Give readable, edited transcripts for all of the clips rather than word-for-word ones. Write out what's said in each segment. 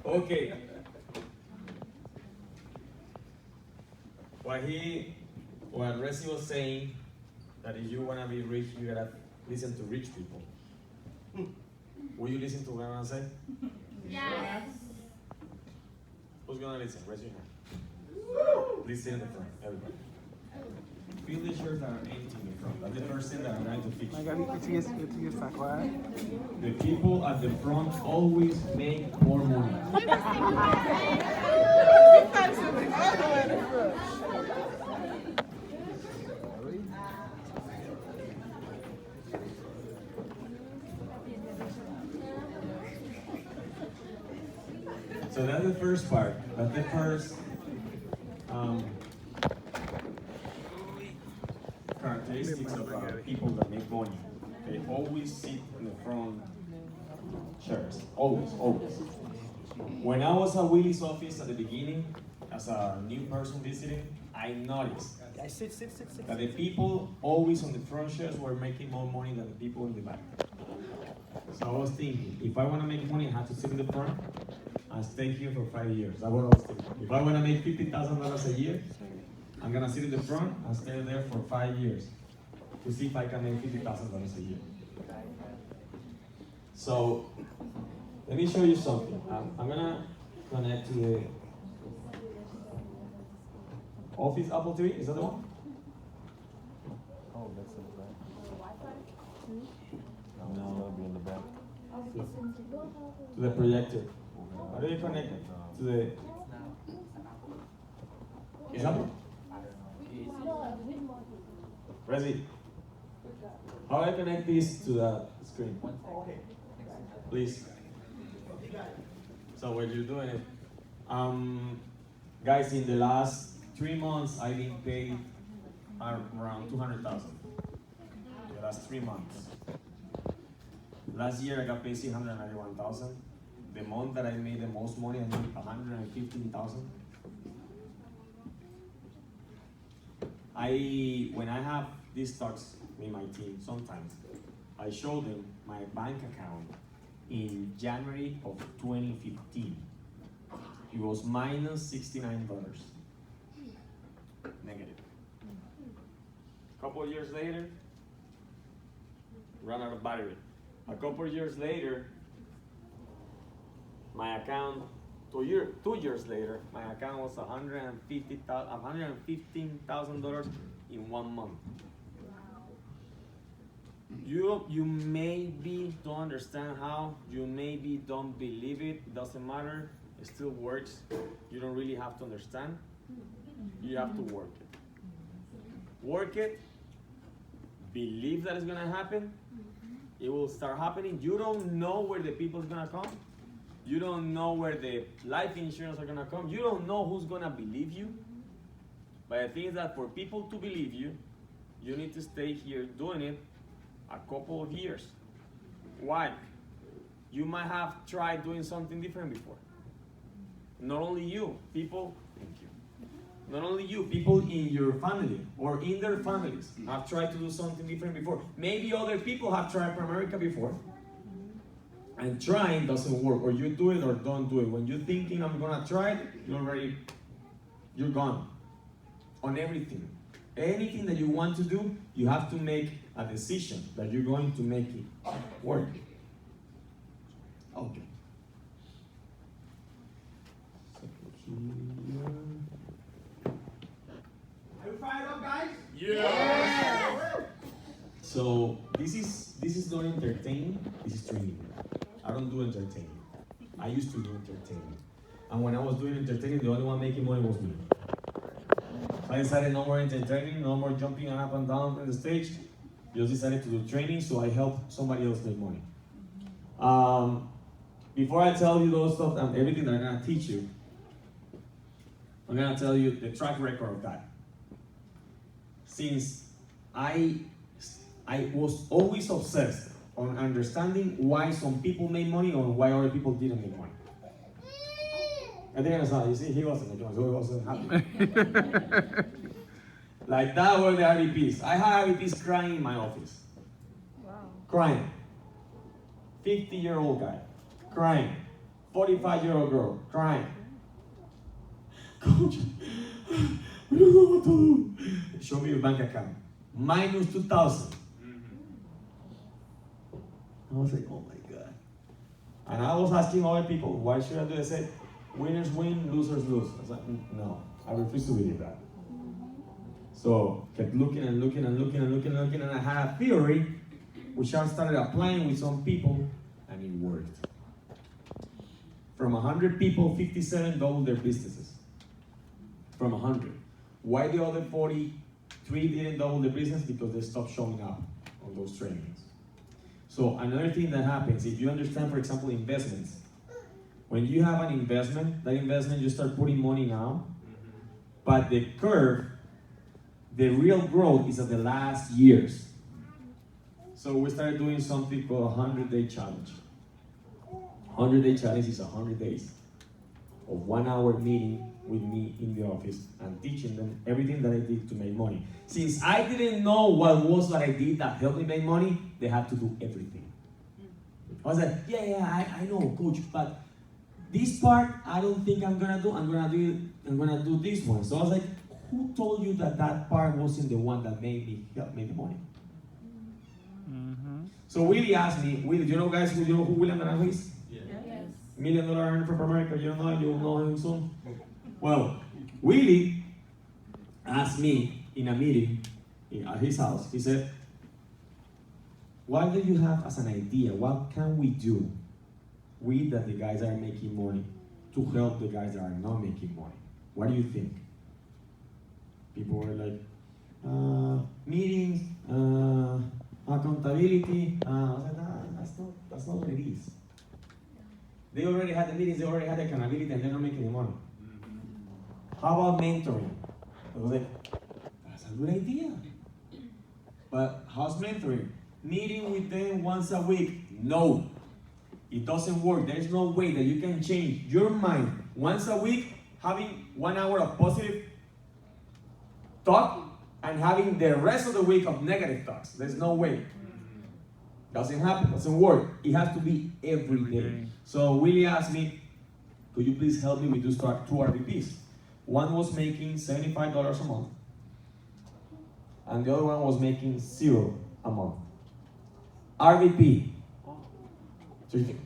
Okay. What Resi was saying, that if you wanna be rich, you gotta listen to rich people. Will you listen to what I'm gonna say? Yes. Who's gonna listen? Raise your hand. Please sit in the front, everybody. Feel the shirts that are empty in the front. That's the first thing that I'm going to fix. The people at the front always make more money. So that's the first part. That's the first characteristics of people that make money. They always sit in the front chairs. Always, always. When I was at Willie's office at the beginning, as a new person visiting, I noticed that the people always on the front chairs were making more money than the people in the back. So I was thinking, if I want to make money, I have to sit in the front and stay here for 5 years. That's what I was thinking. If I want to make $50,000 a year, I'm going to sit in the front and stay there for 5 years to see if I can make $50,000 a year. So, let me show you something. I'm going to connect to the Office Apple TV. Is that the one? Oh, that's in the back. No. It's gonna be in the back. To the projector. How do you connect it? To the... Is that one? Resi, how do I connect this to the screen? Please. So while you're doing it, guys, in the last 3 months, I've been paid around $200,000. The last 3 months. Last year, I got paid $691,000. The month that I made the most money, I made $115,000. When I have these talks with my team, sometimes I show them my bank account in January of 2015. It was minus $69. Negative. A couple of years later, ran out of battery. A couple of years later, my account, 2 years later, my account was $115,000 in 1 month. You maybe don't understand how, you maybe don't believe it, doesn't matter, it still works. You don't really have to understand, you have to work it. Work it, believe that it's gonna happen, it will start happening. You don't know where the people is gonna come. You don't know where the life insurance are gonna come. You don't know who's gonna believe you. But the thing is that for people to believe you, you need to stay here doing it a couple of years. Why? You might have tried doing something different before. Not only you, people, thank you. Not only you, people in your family or in their families have tried to do something different before. Maybe other people have tried for America before. And trying doesn't work, or you do it or don't do it. When you're thinking I'm gonna try it, you're gone on everything. Anything that you want to do, you have to make a decision that you're going to make it work. Okay. Are you fired up, guys? Yeah. So this is not entertaining. This is training. I don't do entertaining. I used to do entertaining. And when I was doing entertaining, the only one making money was me. So I decided no more entertaining, no more jumping up and down from the stage. Just decided to do training, so I help somebody else make money. Before I tell you those stuff and everything that I'm gonna teach you, I'm gonna tell you the track record of that. Since I was always obsessed on understanding why some people made money or why other people didn't make money. I think I saw, you see, he wasn't making money, so he wasn't happy. Like that were the RVPs. I had RVPs crying in my office. Wow. Crying. 50-year-old guy, crying. 45-year-old girl crying. Coach, we don't know what to do. Show me your bank account. Minus 2,000. I was like, oh my God. And I was asking other people, why should I do it? They said, winners win, losers lose. I was like, no, I refuse to believe that. So kept looking and looking and looking and looking and looking, and I had a theory, which I started applying with some people, and it worked. From 100 people, 57 doubled their businesses. From 100. Why the other 43 didn't double their business? Because they stopped showing up on those trainings. So another thing that happens, if you understand, for example, investments, when you have an investment, that investment you start putting money now, but the curve, the real growth is at the last years. So we started doing something called a 100-day challenge. 100-day challenge is 100 days of 1 hour meeting with me in the office and teaching them everything that I did to make money. Since I didn't know what was what I did that helped me make money, they had to do everything. I was like, yeah, I know, coach, but this part I don't think I'm gonna do. I'm gonna do this one. So I was like, who told you that that part wasn't the one that made me help make the money? Mm-hmm. So Willie asked me, Willie, do you know guys who William Naranjo is? Yes. $1 million earner from America. You don't know him, you'll know him soon. Well, Willie asked me in a meeting at his house, he said, what do you have as an idea? What can we do with that the guys that are making money to help the guys that are not making money? What do you think? People were like, meetings, accountability. I was like, nah, that's not what it is. They already had the meetings, they already had the accountability, and they're not making any money. How about mentoring? I was like, that's a good idea. But how's mentoring? Meeting with them once a week? No. It doesn't work. There's no way that you can change your mind once a week, having 1 hour of positive thought and having the rest of the week of negative thoughts. There's no way. Doesn't happen, doesn't work. It has to be every day. So Willie asked me, could you please help me with those two RVPs? One was making $75 a month, and the other one was making $0 a month. RVP. So you think,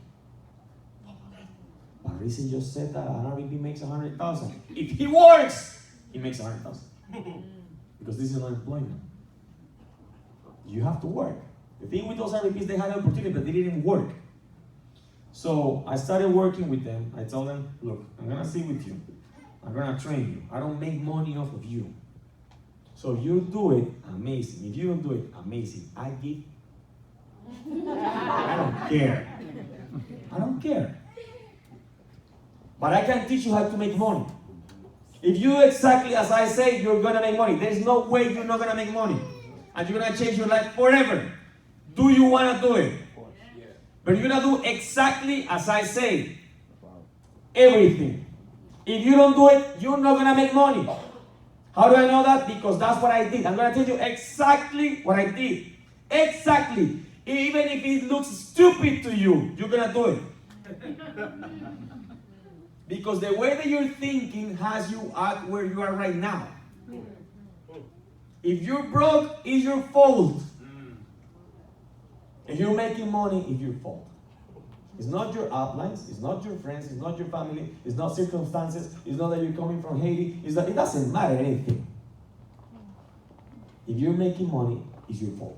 but Risi just said that an RVP makes 100,000. If he works, he makes 100,000. Because this is not employment. You have to work. The thing with those RVPs, they had an opportunity, but they didn't work. So I started working with them. I told them, look, I'm gonna sit with you. I'm gonna train you. I don't make money off of you. So if you do it, amazing. If you don't do it, amazing. I give. I don't care. I don't care. But I can teach you how to make money. If you do exactly as I say, you're gonna make money. There's no way you're not gonna make money. And you're gonna change your life forever. Do you wanna do it? But you're gonna do exactly as I say. Everything. If you don't do it, you're not gonna make money. How do I know that? Because that's what I did. I'm gonna tell you exactly what I did. Exactly. Even if it looks stupid to you, you're gonna do it. Because the way that you're thinking has you at where you are right now. If you're broke, it's your fault. If you're making money, it's your fault. It's not your uplines, it's not your friends, it's not your family, it's not circumstances, it's not that you're coming from Haiti, it's that it doesn't matter anything. If you're making money, it's your fault.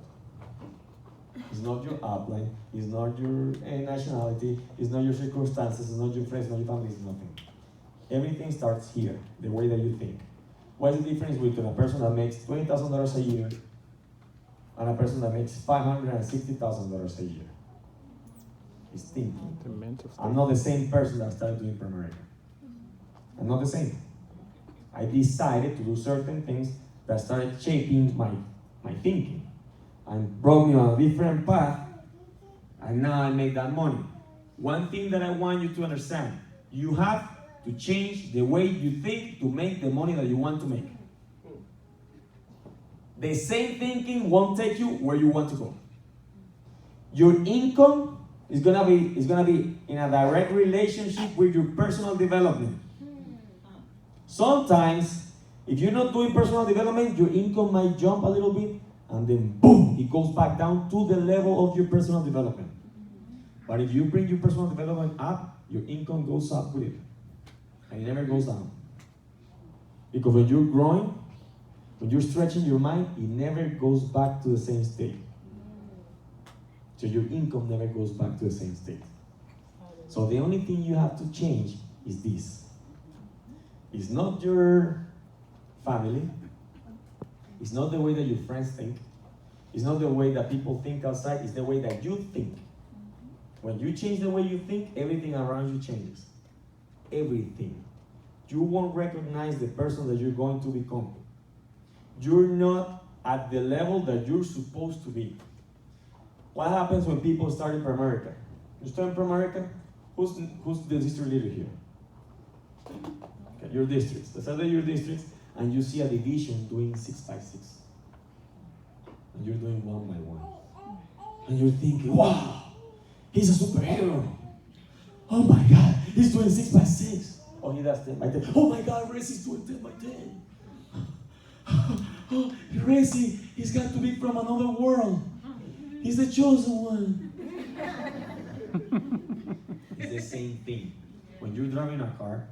It's not your upline, it's not your nationality, it's not your circumstances, it's not your friends, it's not your family, it's nothing. Everything starts here, the way that you think. What's the difference between a person that makes $20,000 a year and a person that makes $560,000 a year? It's thinking. I'm not the same person that started doing Primerica. I'm not the same. I decided to do certain things that started shaping my thinking and brought me on a different path, and now I make that money. One thing that I want you to understand, you have to change the way you think to make the money that you want to make. The same thinking won't take you where you want to go. Your income It's gonna be in a direct relationship with your personal development. Sometimes, if you're not doing personal development, your income might jump a little bit, and then boom, it goes back down to the level of your personal development. But if you bring your personal development up, your income goes up with it, and it never goes down. Because when you're growing, when you're stretching your mind, it never goes back to the same state. So your income never goes back to the same state. So the only thing you have to change is this. It's not your family. It's not the way that your friends think. It's not the way that people think outside. It's the way that you think. When you change the way you think, everything around you changes. Everything. You won't recognize the person that you're going to become. You're not at the level that you're supposed to be. What happens when people start in Primerica? You start in Primerica, who's the district leader here? Okay, your districts. Let's say your districts, and you see a division doing 6 by 6. And you're doing 1 by 1. And you're thinking, wow, he's a superhero. Oh my God, he's doing 6 by 6. Oh, he does 10 by 10. Oh my God, Racey's doing 10 by 10. Oh, Racey, he's got to be from another world. He's the chosen one. It's the same thing. When you're driving a car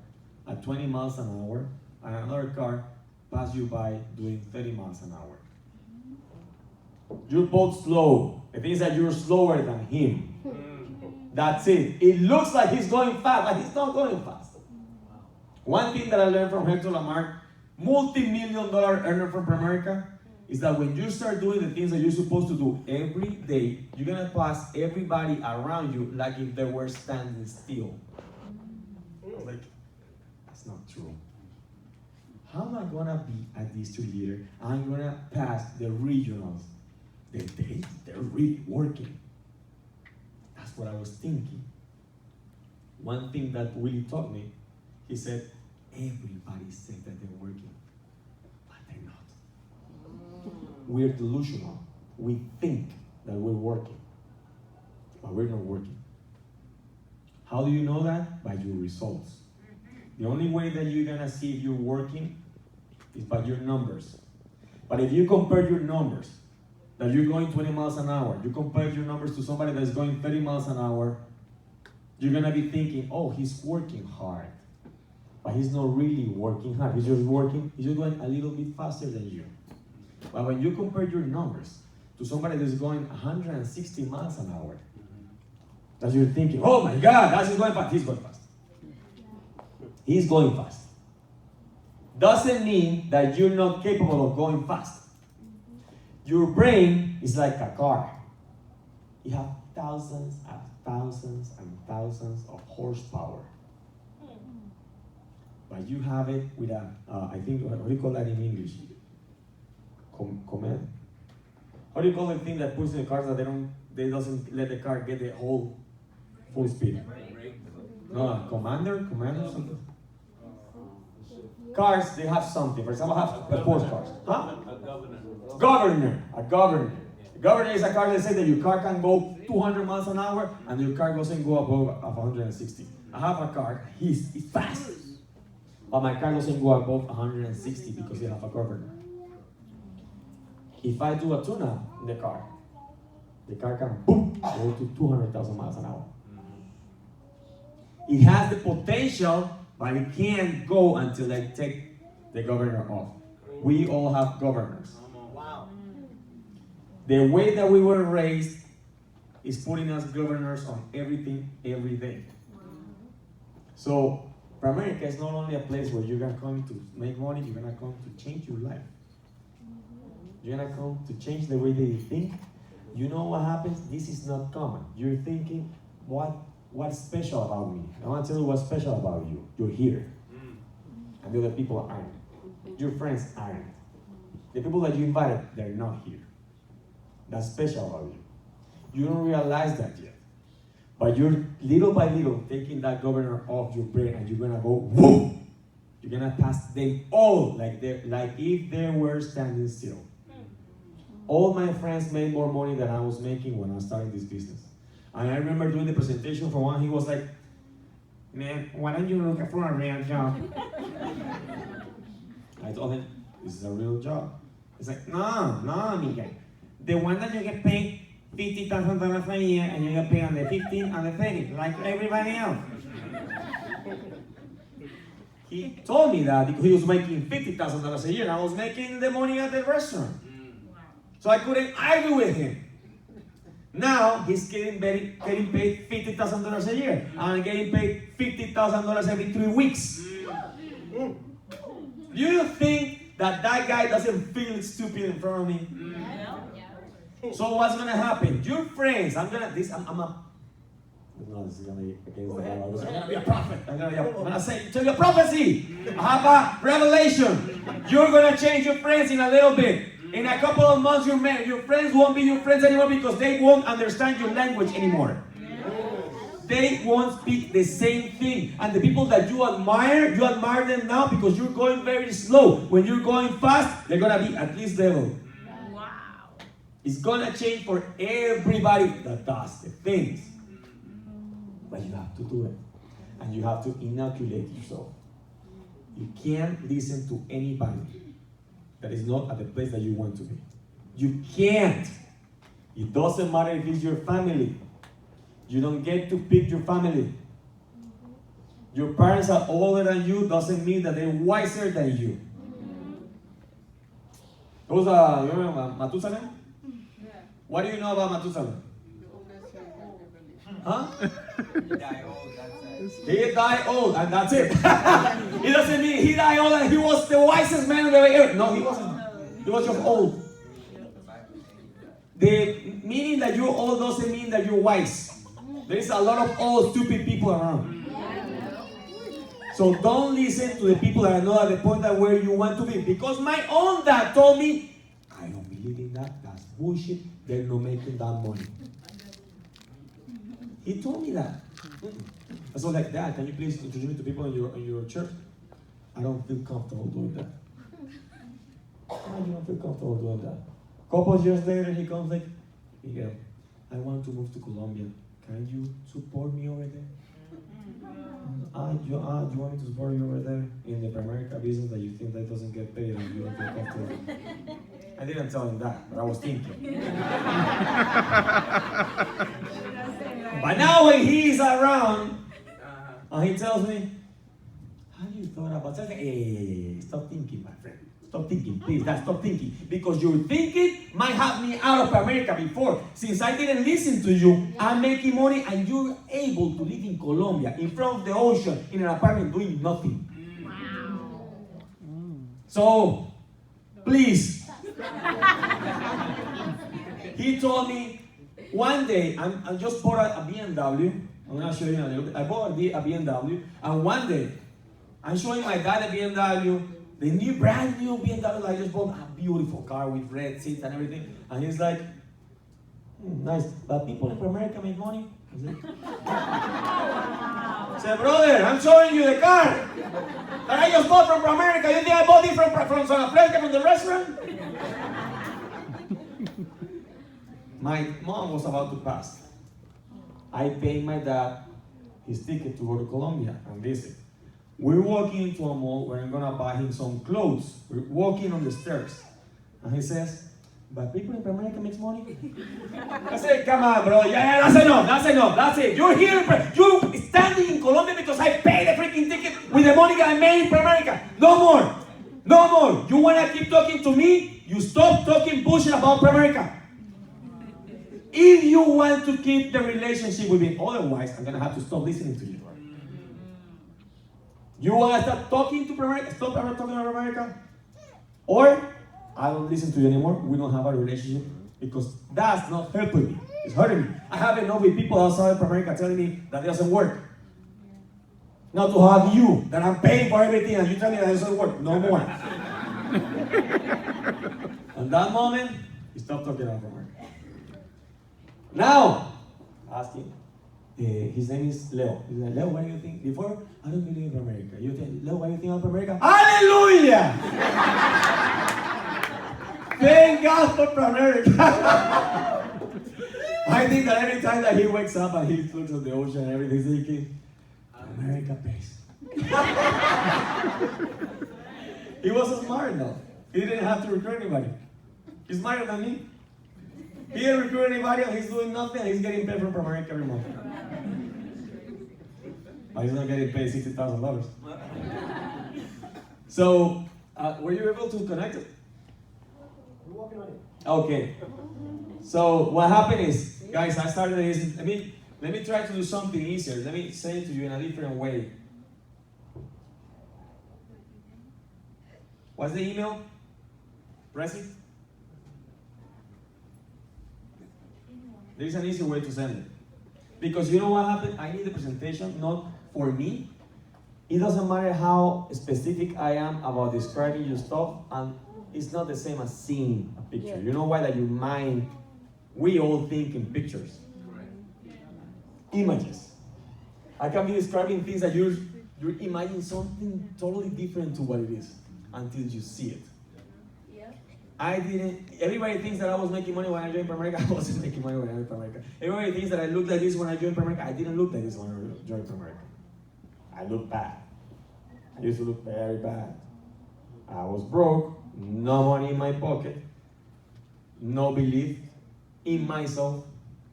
at 20 miles an hour, and another car passes you by doing 30 miles an hour. You're both slow. The thing is that you're slower than him. That's it. It looks like he's going fast, but he's not going fast. One thing that I learned from Hector Lamar, multi-million-dollar earner from Primerica, is that when you start doing the things that you're supposed to do every day, you're gonna pass everybody around you like if they were standing still. I was like, that's not true. How am I gonna be a district leader? I'm gonna pass the regionals. They're really working. That's what I was thinking. One thing that Willie taught me, he said, everybody said that they're working, but they're not. We're delusional. We think that we're working, but we're not working. How do you know that? By your results. The only way that you're gonna see if you're working is by your numbers. But if you compare your numbers, that you're going 20 miles an hour, you compare your numbers to somebody that's going 30 miles an hour, you're gonna be thinking, oh, he's working hard. But he's not really working hard. He's just going a little bit faster than you. But when you compare your numbers to somebody that's going 160 miles an hour, that you're thinking, oh my God, that's going fast. He's going fast. He's going fast. Doesn't mean that you're not capable of going fast. Your brain is like a car. You have thousands and thousands and thousands of horsepower. But you have it with I think, what do you call that in English? Command? How do you call the thing that puts in the cars that they doesn't let the car get the whole full speed? No, commander something? Cars, they have something. For example, have sports cars. Huh? A governor. A governor is a car that says that your car can go 200 miles an hour and your car doesn't go above 160. I have a car, it's fast. But my car doesn't go above 160 because you have a governor. If I do a tune-up in the car can boom, go to 200,000 miles an hour. It has the potential, but it can't go until I take the governor off. We all have governors. Wow. The way that we were raised is putting us governors on everything, every day. So, Primerica is not only a place where you're going to come to make money, you're going to come to change your life. You're going to come to change the way that you think. You know what happens? This is not common. You're thinking, what's special about me? I want to tell you what's special about you. You're here. And the other people aren't. Your friends aren't. The people that you invited, they're not here. That's special about you. You don't realize that yet. But you're little by little taking that governor off your brain and you're gonna go, whoa! You're gonna pass them all like if they were standing still. All my friends made more money than I was making when I was starting this business. And I remember doing the presentation for one, he was like, man, why don't you look for a real job? I told him, this is a real job. He's like, no, Miguel. The one that you get paid $50,000 a year and you get paid on the 15 and the 30, like everybody else. He told me that because he was making $50,000 a year and I was making the money at the restaurant. So I couldn't argue with him. Now he's getting paid $50,000 a year. And I'm getting paid $50,000 every 3 weeks. Do you think that guy doesn't feel stupid in front of me? So what's gonna happen? Your friends, no, this is gonna be against the law. I'm gonna be a prophet. I'm gonna tell you a prophecy. I have a revelation. You're gonna change your friends in a little bit. In a couple of months, your friends won't be your friends anymore because they won't understand your language anymore. They won't speak the same thing. And the people that you admire them now because you're going very slow. When you're going fast, they're gonna be at this level. It's gonna change for everybody that does the things. But you have to do it. And you have to inoculate yourself. You can't listen to anybody that is not at the place that you want to be. You can't. It doesn't matter if it's your family. You don't get to pick your family. Your parents are older than you doesn't mean that they're wiser than you. Those are, you remember Matusalem? What do you know about Matusalem? Huh? He died old, and that's it. It doesn't mean he died old and he was the wisest man of the earth. No, he wasn't. He was just old. The meaning that you're old doesn't mean that you're wise. There is a lot of old, stupid people around. So don't listen to the people that are not at the point that where you want to be. Because my own dad told me, I don't believe in that. That's bullshit. They're not making that money. He told me that. I was like, Dad, can you please introduce me to people in your church? I don't feel comfortable doing that. Why do you not feel comfortable doing that? A couple of years later, he comes like, Miguel, I want to move to Colombia. Can you support me over there? You want me to support you over there in the America business that you think that doesn't get paid and you don't feel comfortable? I didn't tell him that, but I was thinking. But now when he's around, and he tells me, have you thought about something? Hey, stop thinking, my friend. Stop thinking, please. Stop thinking. Because your thinking might have me out of America before. Since I didn't listen to you, I'm making money and you're able to live in Colombia, in front of the ocean, in an apartment doing nothing. Wow. So, please. He told me, one day, I just bought a BMW. I'm going to show you in a little bit. I bought a BMW, and one day, I'm showing my dad a BMW, the brand new BMW. I just bought a beautiful car with red seats and everything. And he's like, nice, but people in America make money. I said, brother, I'm showing you the car that I just bought from America. You think I bought it from San Fresca, from the restaurant? My mom was about to pass. I paid my dad his ticket to go to Colombia and visit. We're walking into a mall where I'm gonna buy him some clothes. We're walking on the stairs. And he says, but people in America makes money? I said, come on, bro. Yeah, that's enough. That's it. You're here, you're standing in Colombia because I paid the freaking ticket with the money that I made in America. No more. You wanna keep talking to me? You stop talking bullshit about America. If you want to keep the relationship with me, otherwise I'm gonna have to stop listening to you. You wanna stop talking to America? Stop talking about America? Or I don't listen to you anymore. We don't have a relationship because that's not helping me. It's hurting me. I have enough with people outside of America telling me that it doesn't work. Not to have you, that I'm paying for everything, and you tell me that it doesn't work. No more. At that moment, you stop talking about America. Now, ask him. His name is Leo. He's like, Leo, what do you think? Before, I don't believe in America. You think, Leo, what do you think of America? Hallelujah! Thank God for America. I think that every time that he wakes up and he looks at the ocean and everything, he's thinking, America pays. He wasn't smart enough. He didn't have to recruit anybody. He's smarter than me. He didn't recruit anybody and he's doing nothing and he's getting paid from America every month. But he's not getting paid $60,000. So, were you able to connect it? We're walking on it. Okay. So what happened is, guys, I started this. Let me try to do something easier. Let me say it to you in a different way. What's the email? Prezi? There's an easy way to send it. Because you know what happened? I need the presentation, not for me. It doesn't matter how specific I am about describing your stuff, and it's not the same as seeing a picture. You know why? That your mind, we all think in pictures. Images. I can be describing things that you're imagining something totally different to what it is until you see it. Everybody thinks that I was making money when I joined America. I wasn't making money when I joined America. Everybody thinks that I looked like this when I joined America. I didn't look like this when I joined America. I looked bad. I used to look very bad. I was broke, no money in my pocket, no belief in myself,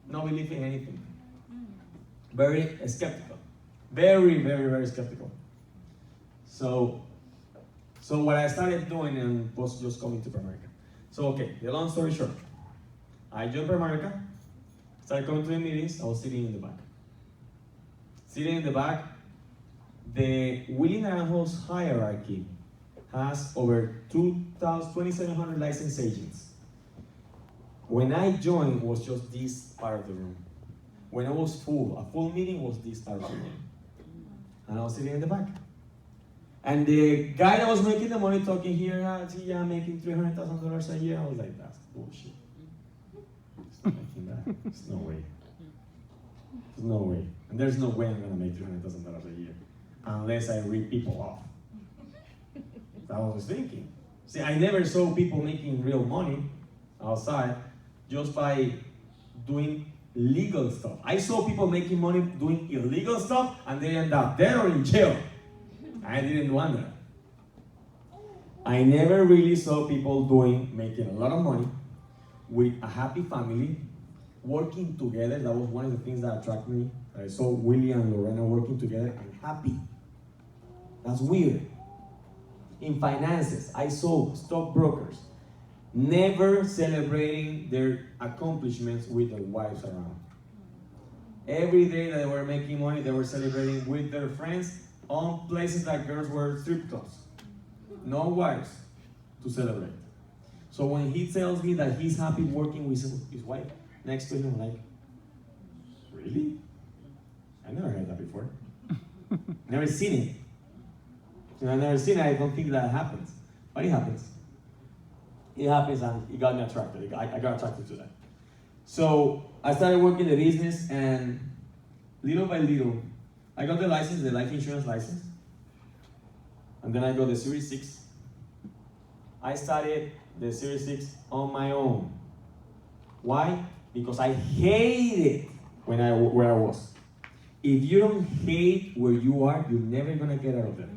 no belief in anything. Very skeptical. Very, very, very skeptical. So what I started doing was just coming to America. So okay, the long story short, I joined America, started coming to the meetings, I was sitting in the back. Sitting in the back, the Willie Naranjo's hierarchy has over 2,700 licensed agents. When I joined, it was just this part of the room. When I was full, a full meeting was this part of the room. And I was sitting in the back. And the guy that was making the money talking here, I'm making $300,000 a year. I was like, that's bullshit. It's not making that. There's no way. There's no way. And there's no way I'm gonna make $300,000 a year unless I rip people off. That's what I was thinking. See, I never saw people making real money outside just by doing legal stuff. I saw people making money doing illegal stuff and they end up dead or in jail. I didn't want that. I never really saw people making a lot of money with a happy family, working together. That was one of the things that attracted me. I saw Willie and Lorena working together and happy. That's weird. In finances, I saw stockbrokers never celebrating their accomplishments with their wives around. Every day that they were making money, they were celebrating with their friends on places that girls were strip clubs. No wives to celebrate. So when he tells me that he's happy working with his wife next to him, I'm like, really? I never heard that before. Never seen it. I've never seen it. I don't think that happens. But it happens. It happens and it got me attracted. I got attracted to that. So I started working the business and little by little, I got the license, the life insurance license. And then I got the Series 6. I started the Series 6 on my own. Why? Because I hated where I was. If you don't hate where you are, you're never gonna get out of there.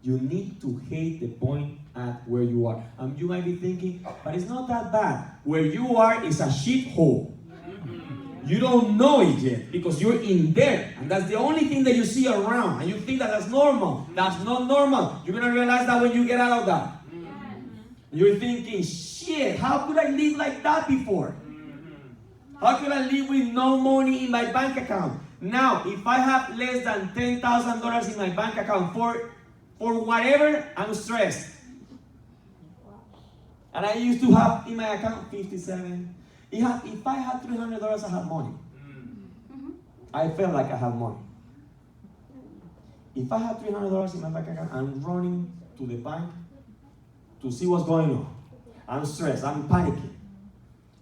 You need to hate the point at where you are. And you might be thinking, but it's not that bad. Where you are is a shithole. You don't know it yet because you're in there. And that's the only thing that you see around. And you think that that's normal. That's not normal. You're going to realize that when you get out of that. You're thinking, shit, how could I live like that before? How could I live with no money in my bank account? Now, if I have less than $10,000 in my bank account for whatever, I'm stressed. And I used to have in my account 57. If I had $300, I had money. I felt like I had money. If I had $300 in my bank account, I'm running to the bank to see what's going on. I'm stressed. I'm panicking.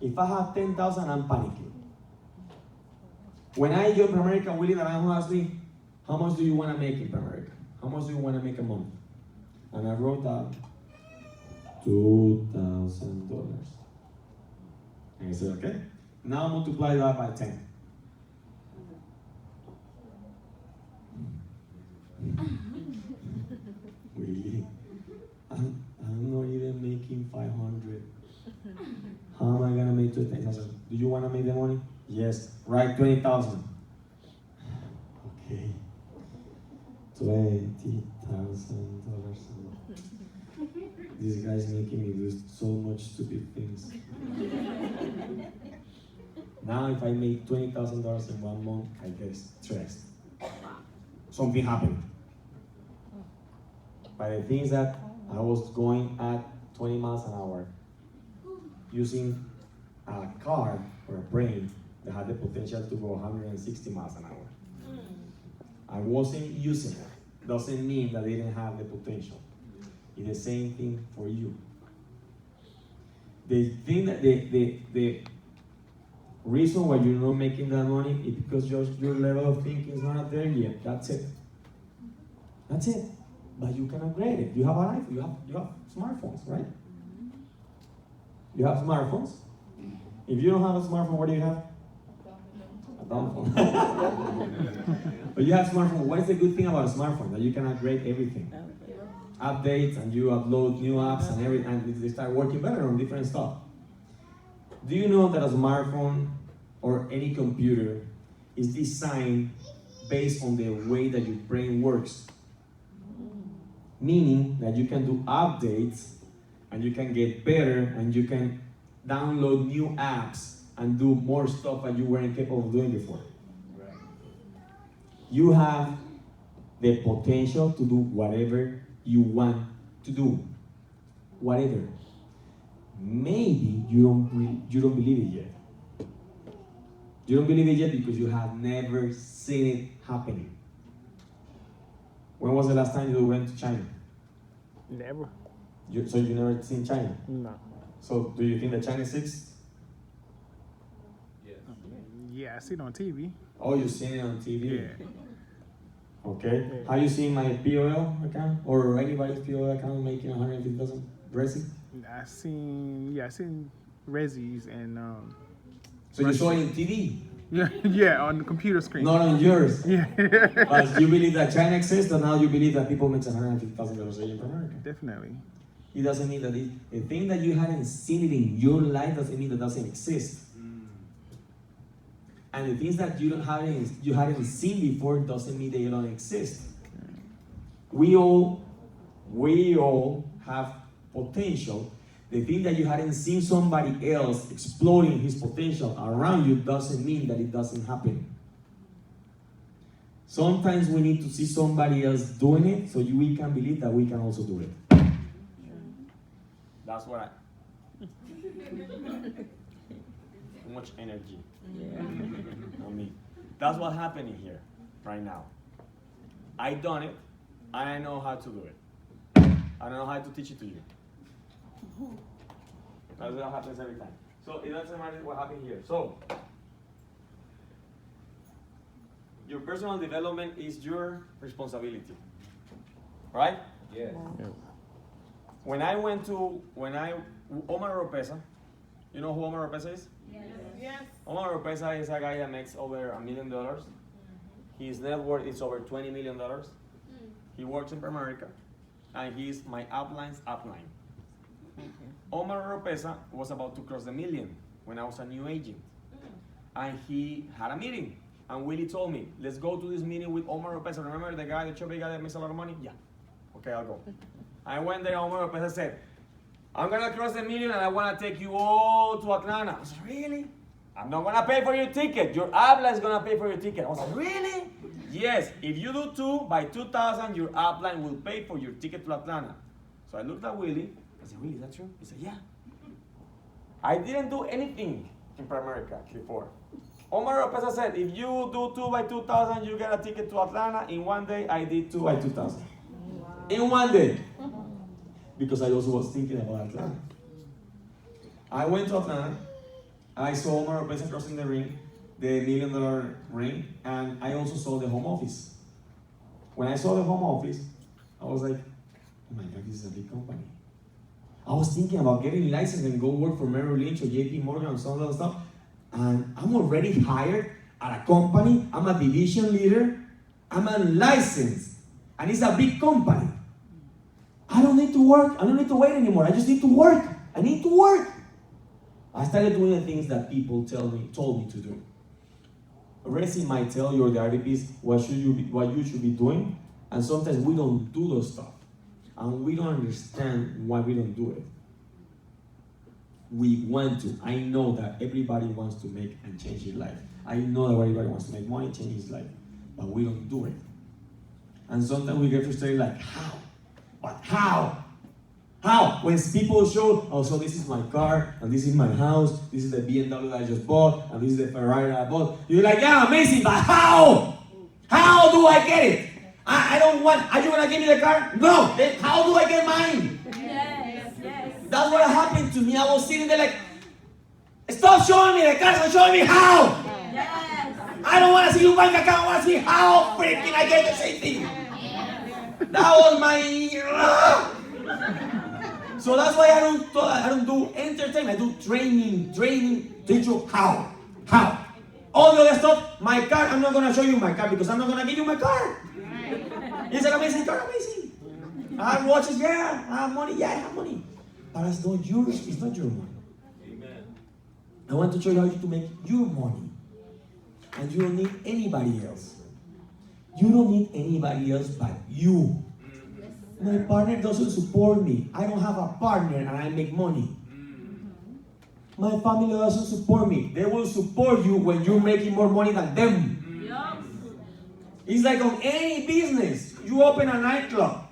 If I have 10,000, I'm panicking. When I joined America, Willie Naranjo asked me, how much do you want to make in America? How much do you want to make a month? And I wrote down $2,000. And he said, okay. Now multiply that by 10. Really? I'm not even making 500. How am I gonna make 20,000? Do you wanna make the money? Yes. Write 20,000. Okay. $20,000. This guy's making me do so much stupid things. Now, if I make $20,000 in 1 month, I get stressed. Something happened. But the thing is that I was going at 20 miles an hour using a car or a brain that had the potential to go 160 miles an hour. I wasn't using it. Doesn't mean that they didn't have the potential. It's the same thing for you. The thing that the reason why you're not making that money is because your level of thinking is not there yet. That's it. That's it. But you can upgrade it. You have an iPhone. You have smartphones, right? You have smartphones. If you don't have a smartphone, what do you have? A dumb phone. But you have smartphone. What is the good thing about a smartphone? That you can upgrade everything. Updates, and you upload new apps and everything, and they start working better on different stuff. Do you know that a smartphone or any computer is designed based on the way that your brain works? Meaning that you can do updates and you can get better and you can download new apps and do more stuff that you weren't capable of doing before. Right. You have the potential to do whatever you want to do. Whatever. Maybe you don't believe it yet. You don't believe it yet because you have never seen it happening. When was the last time you went to China? Never. So you never seen China? No. So do you think that China exists? Yeah, I see it on TV. Oh, you've seen it on TV? Yeah. Okay. Yeah. Have you seen my POL account or anybody's POL account making 150,000 resi? I seen Resis and So you saw it on TV? yeah, on the computer screen. Not on yours. Yeah. But you believe that China exists, and now you believe that people make $150,000 a year in America. Definitely. It doesn't mean that the thing that you hadn't seen it in your life doesn't mean that doesn't exist. And the things that you hadn't seen before doesn't mean they don't exist. We all have potential. The thing that you hadn't seen somebody else exploring his potential around you doesn't mean that it doesn't happen. Sometimes we need to see somebody else doing it so we can believe that we can also do it. That's what Too much energy. I mean, that's what's happening here right now. I done it, and I know how to do it. I don't know how to teach it to you. That's what happens every time. So it doesn't matter what happened here. So your personal development is your responsibility, right? Yes. Omar Oropesa, you know who Omar Oropesa is? Yes. Omar Oropesa is a guy that makes over $1 million. His net worth is over $20 million. He works in America, and he's my upline's upline. Omar Oropesa was about to cross the million when I was a new agent. And he had a meeting. And Willie told me, let's go to this meeting with Omar Oropesa. Remember the guy, the chubby guy that makes a lot of money? Yeah. Okay, I'll go. I went there, Omar Oropesa said, I'm gonna cross the million and I wanna take you all to Atlanta. I was like, really? I'm not gonna pay for your ticket. Your upline is gonna pay for your ticket. I was like, really? Yes, if you do 2 by 2,000, your upline will pay for your ticket to Atlanta. So I looked at Willie. I said, Willie, is that true? He said, yeah. I didn't do anything in America before. Omar Oropesa said, if you do 2 by 2,000, you get a ticket to Atlanta. In one day, I did 2 by 2,000. Wow. In one day. Because I also was thinking about Atlanta. I went to Atlanta. I saw Omar Oropesa crossing the ring, the $1 million ring, and I also saw the home office. When I saw the home office, I was like, oh my God, this is a big company. I was thinking about getting licensed and go work for Merrill Lynch or JP Morgan or some other stuff. And I'm already hired at a company. I'm a division leader. I'm unlicensed. And it's a big company. I don't need to work. I don't need to wait anymore. I just need to work. I need to work. I started doing the things that people told me to do. Resi might tell you or the RVPs what you should be doing, and sometimes we don't do those stuff, and we don't understand why we don't do it. We want to. I know that everybody wants to make and change his life. I know that everybody wants to make money, change his life, but we don't do it. And sometimes we get frustrated, like, how? But how? How? When people show, oh, so this is my car, and this is my house, this is the BMW that I just bought, and this is the Ferrari that I bought. You're like, yeah, amazing, but how? How do I get it? I don't want, are you going to give me the car? No. Then how do I get mine? Yes, yes. That's what happened to me. I was sitting there like, stop showing me the cars and showing me how. Yes. I don't want to see your bank account. I want to see how freaking I get the same thing. That was my... So that's why I don't do entertainment. I do training, teach you how. All the other stuff, my car, I'm not going to show you my car because I'm not going to give you my car. It's an amazing car, amazing. I have watches, yeah. I have money, yeah, I have money. But it's not yours, it's not your money. Amen. I want to show you how to make your money. And you don't need anybody else. You don't need anybody else but you. My partner doesn't support me. I don't have a partner and I make money. My family doesn't support me. They will support you when you're making more money than them. Yup. It's like on any business. You open a nightclub.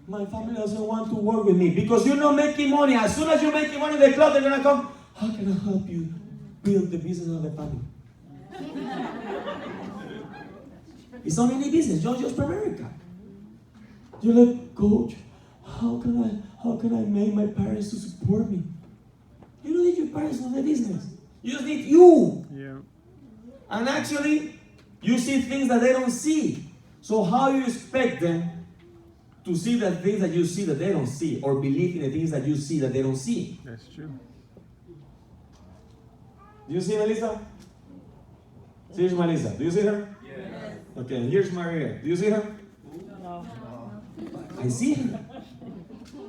My family doesn't want to work with me because you're not making money. As soon as you're making money in the club, they're going to come, how can I help you build the business of the family? It's not any business, not just America. You're like, coach, how can I make my parents to support me? You don't need your parents to do the business. You just need you. Yeah. And actually, you see things that they don't see. So how you expect them to see the things that you see that they don't see, or believe in the things that you see that they don't see? That's true. Do you see Melissa? Here's Melissa. Do you see her? Yes. Okay, and here's Maria. Do you see her? No. I see her.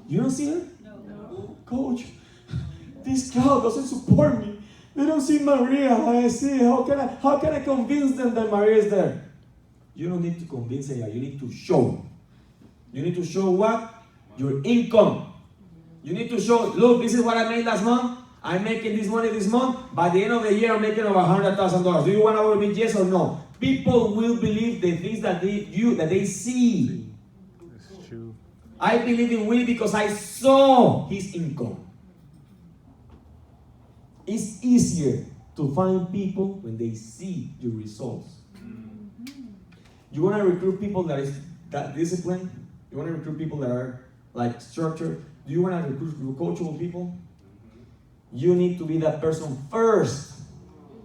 You don't see her? No. Coach, this crowd doesn't support me. They don't see Maria. I see. How can I convince them that Maria is there? You don't need to convince them. You need to show. You need to show what? Your income. You need to show, look, this is what I made last month. I'm making this money this month. By the end of the year, I'm making over $100,000. Do you want to admit yes or no? People will believe the things that they see. That's true. I believe in Willie because I saw his income. It's easier to find people when they see your results. You want to recruit people that disciplined? You want to recruit people that are like structured? Do you want to recruit coachable people? You need to be that person first.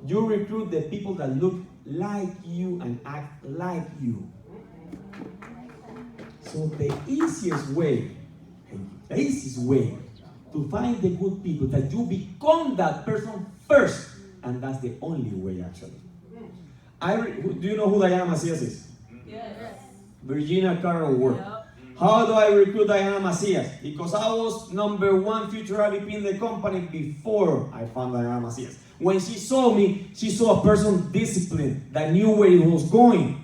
You recruit the people that look like you and act like you. So the easiest way to find the good people, that you become that person first, and that's the only way actually. Do you know who Diana Macias is? Yes. Virginia Carroll Ward. Yep. How do I recruit Diana Macias? Because I was #1 future RVP in the company before I found Diana Macias. When she saw me, she saw a person disciplined that knew where he was going.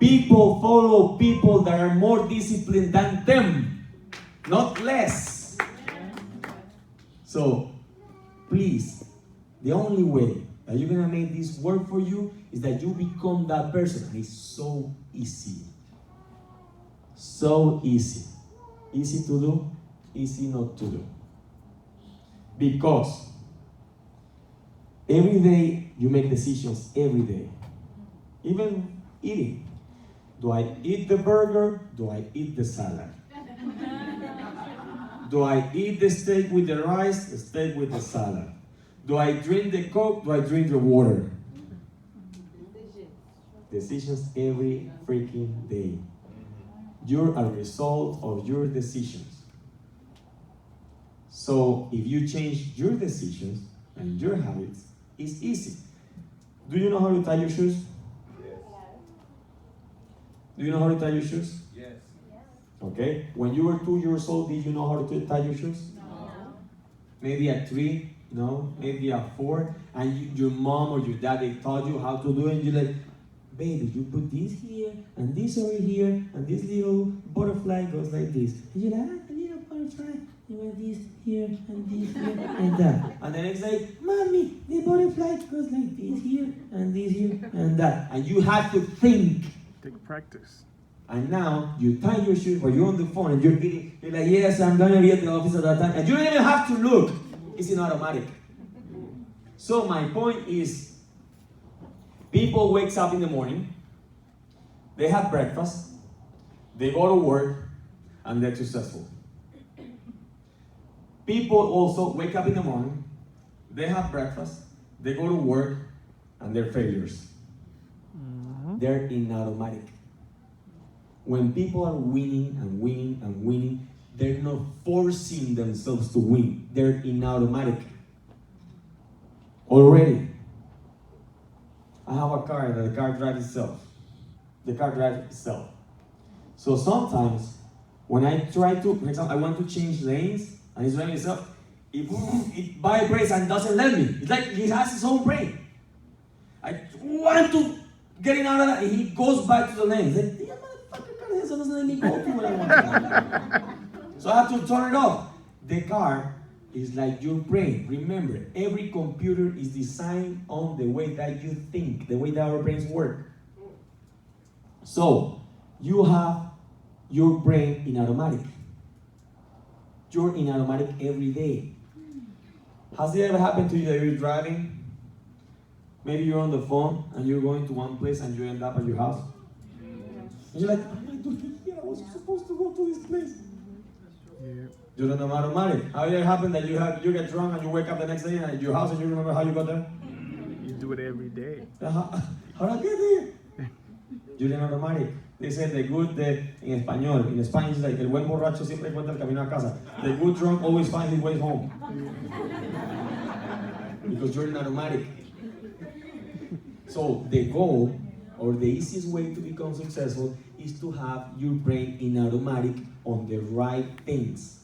People follow people that are more disciplined than them, not less. So, please, the only way that you're going to make this work for you is that you become that person. And it's so easy. So easy. Easy to do, easy not to do. Because every day you make decisions, every day. Even eating. Do I eat the burger? Do I eat the salad? Do I eat the steak with the rice, the steak with the salad? Do I drink the Coke? Do I drink the water? Decisions every freaking day. You're a result of your decisions. So if you change your decisions and your habits, It's easy. Do you know how to tie your shoes? Do you know how to tie your shoes? Yes. Okay. When you were 2 years old, did you know how to tie your shoes? No. Maybe at 3, no, maybe at 4, and your mom or your dad, they taught you how to do it, and you're like, baby, you put this here, and this over here, and this little butterfly goes like this. And you're like, a little butterfly, you want this here, and this here, and that. And the next day, mommy, the butterfly goes like this here, and this here, and that. And you have to think. Take practice. And now you tie your shoes, or you're on the phone, and you're like, yes, I'm gonna be at the office at that time, and you don't even have to look. It's in automatic. So my point is, people wakes up in the morning, they have breakfast, they go to work, and they're successful. People also wake up in the morning, they have breakfast, they go to work, and they're failures. They're in automatic. When people are winning and winning and winning, they're not forcing themselves to win. They're in automatic. Already. I have a car that the car drives itself. The car drives itself. So sometimes, when I try to, for example, I want to change lanes, and it's driving itself, it vibrates and doesn't let me. It's like he has his own brain. I want to get out of that, and he goes back to the lane. He's like, yeah, motherfucker, car doesn't let me go to where I want to. So I have to turn it off. The car is like your brain. Remember, every computer is designed on the way that you think, the way that our brains work. So, you have your brain in automatic. You're in automatic every day. Has it ever happened to you that you're driving? Maybe you're on the phone and you're going to one place and you end up at your house. And you're like, what am I doing here? I was supposed to go to this place. Yeah. You're in automatic. How did it happen that you get drunk and you wake up the next day and at your house and you remember how you got there? You do it every day. How did I get there? You're in automatic. They say the good, en español, in Spanish, like, el buen borracho siempre encuentra el camino a casa. The good drunk always finds his way home. Because you're in automatic. So the goal, or the easiest way to become successful, is to have your brain in automatic on the right things.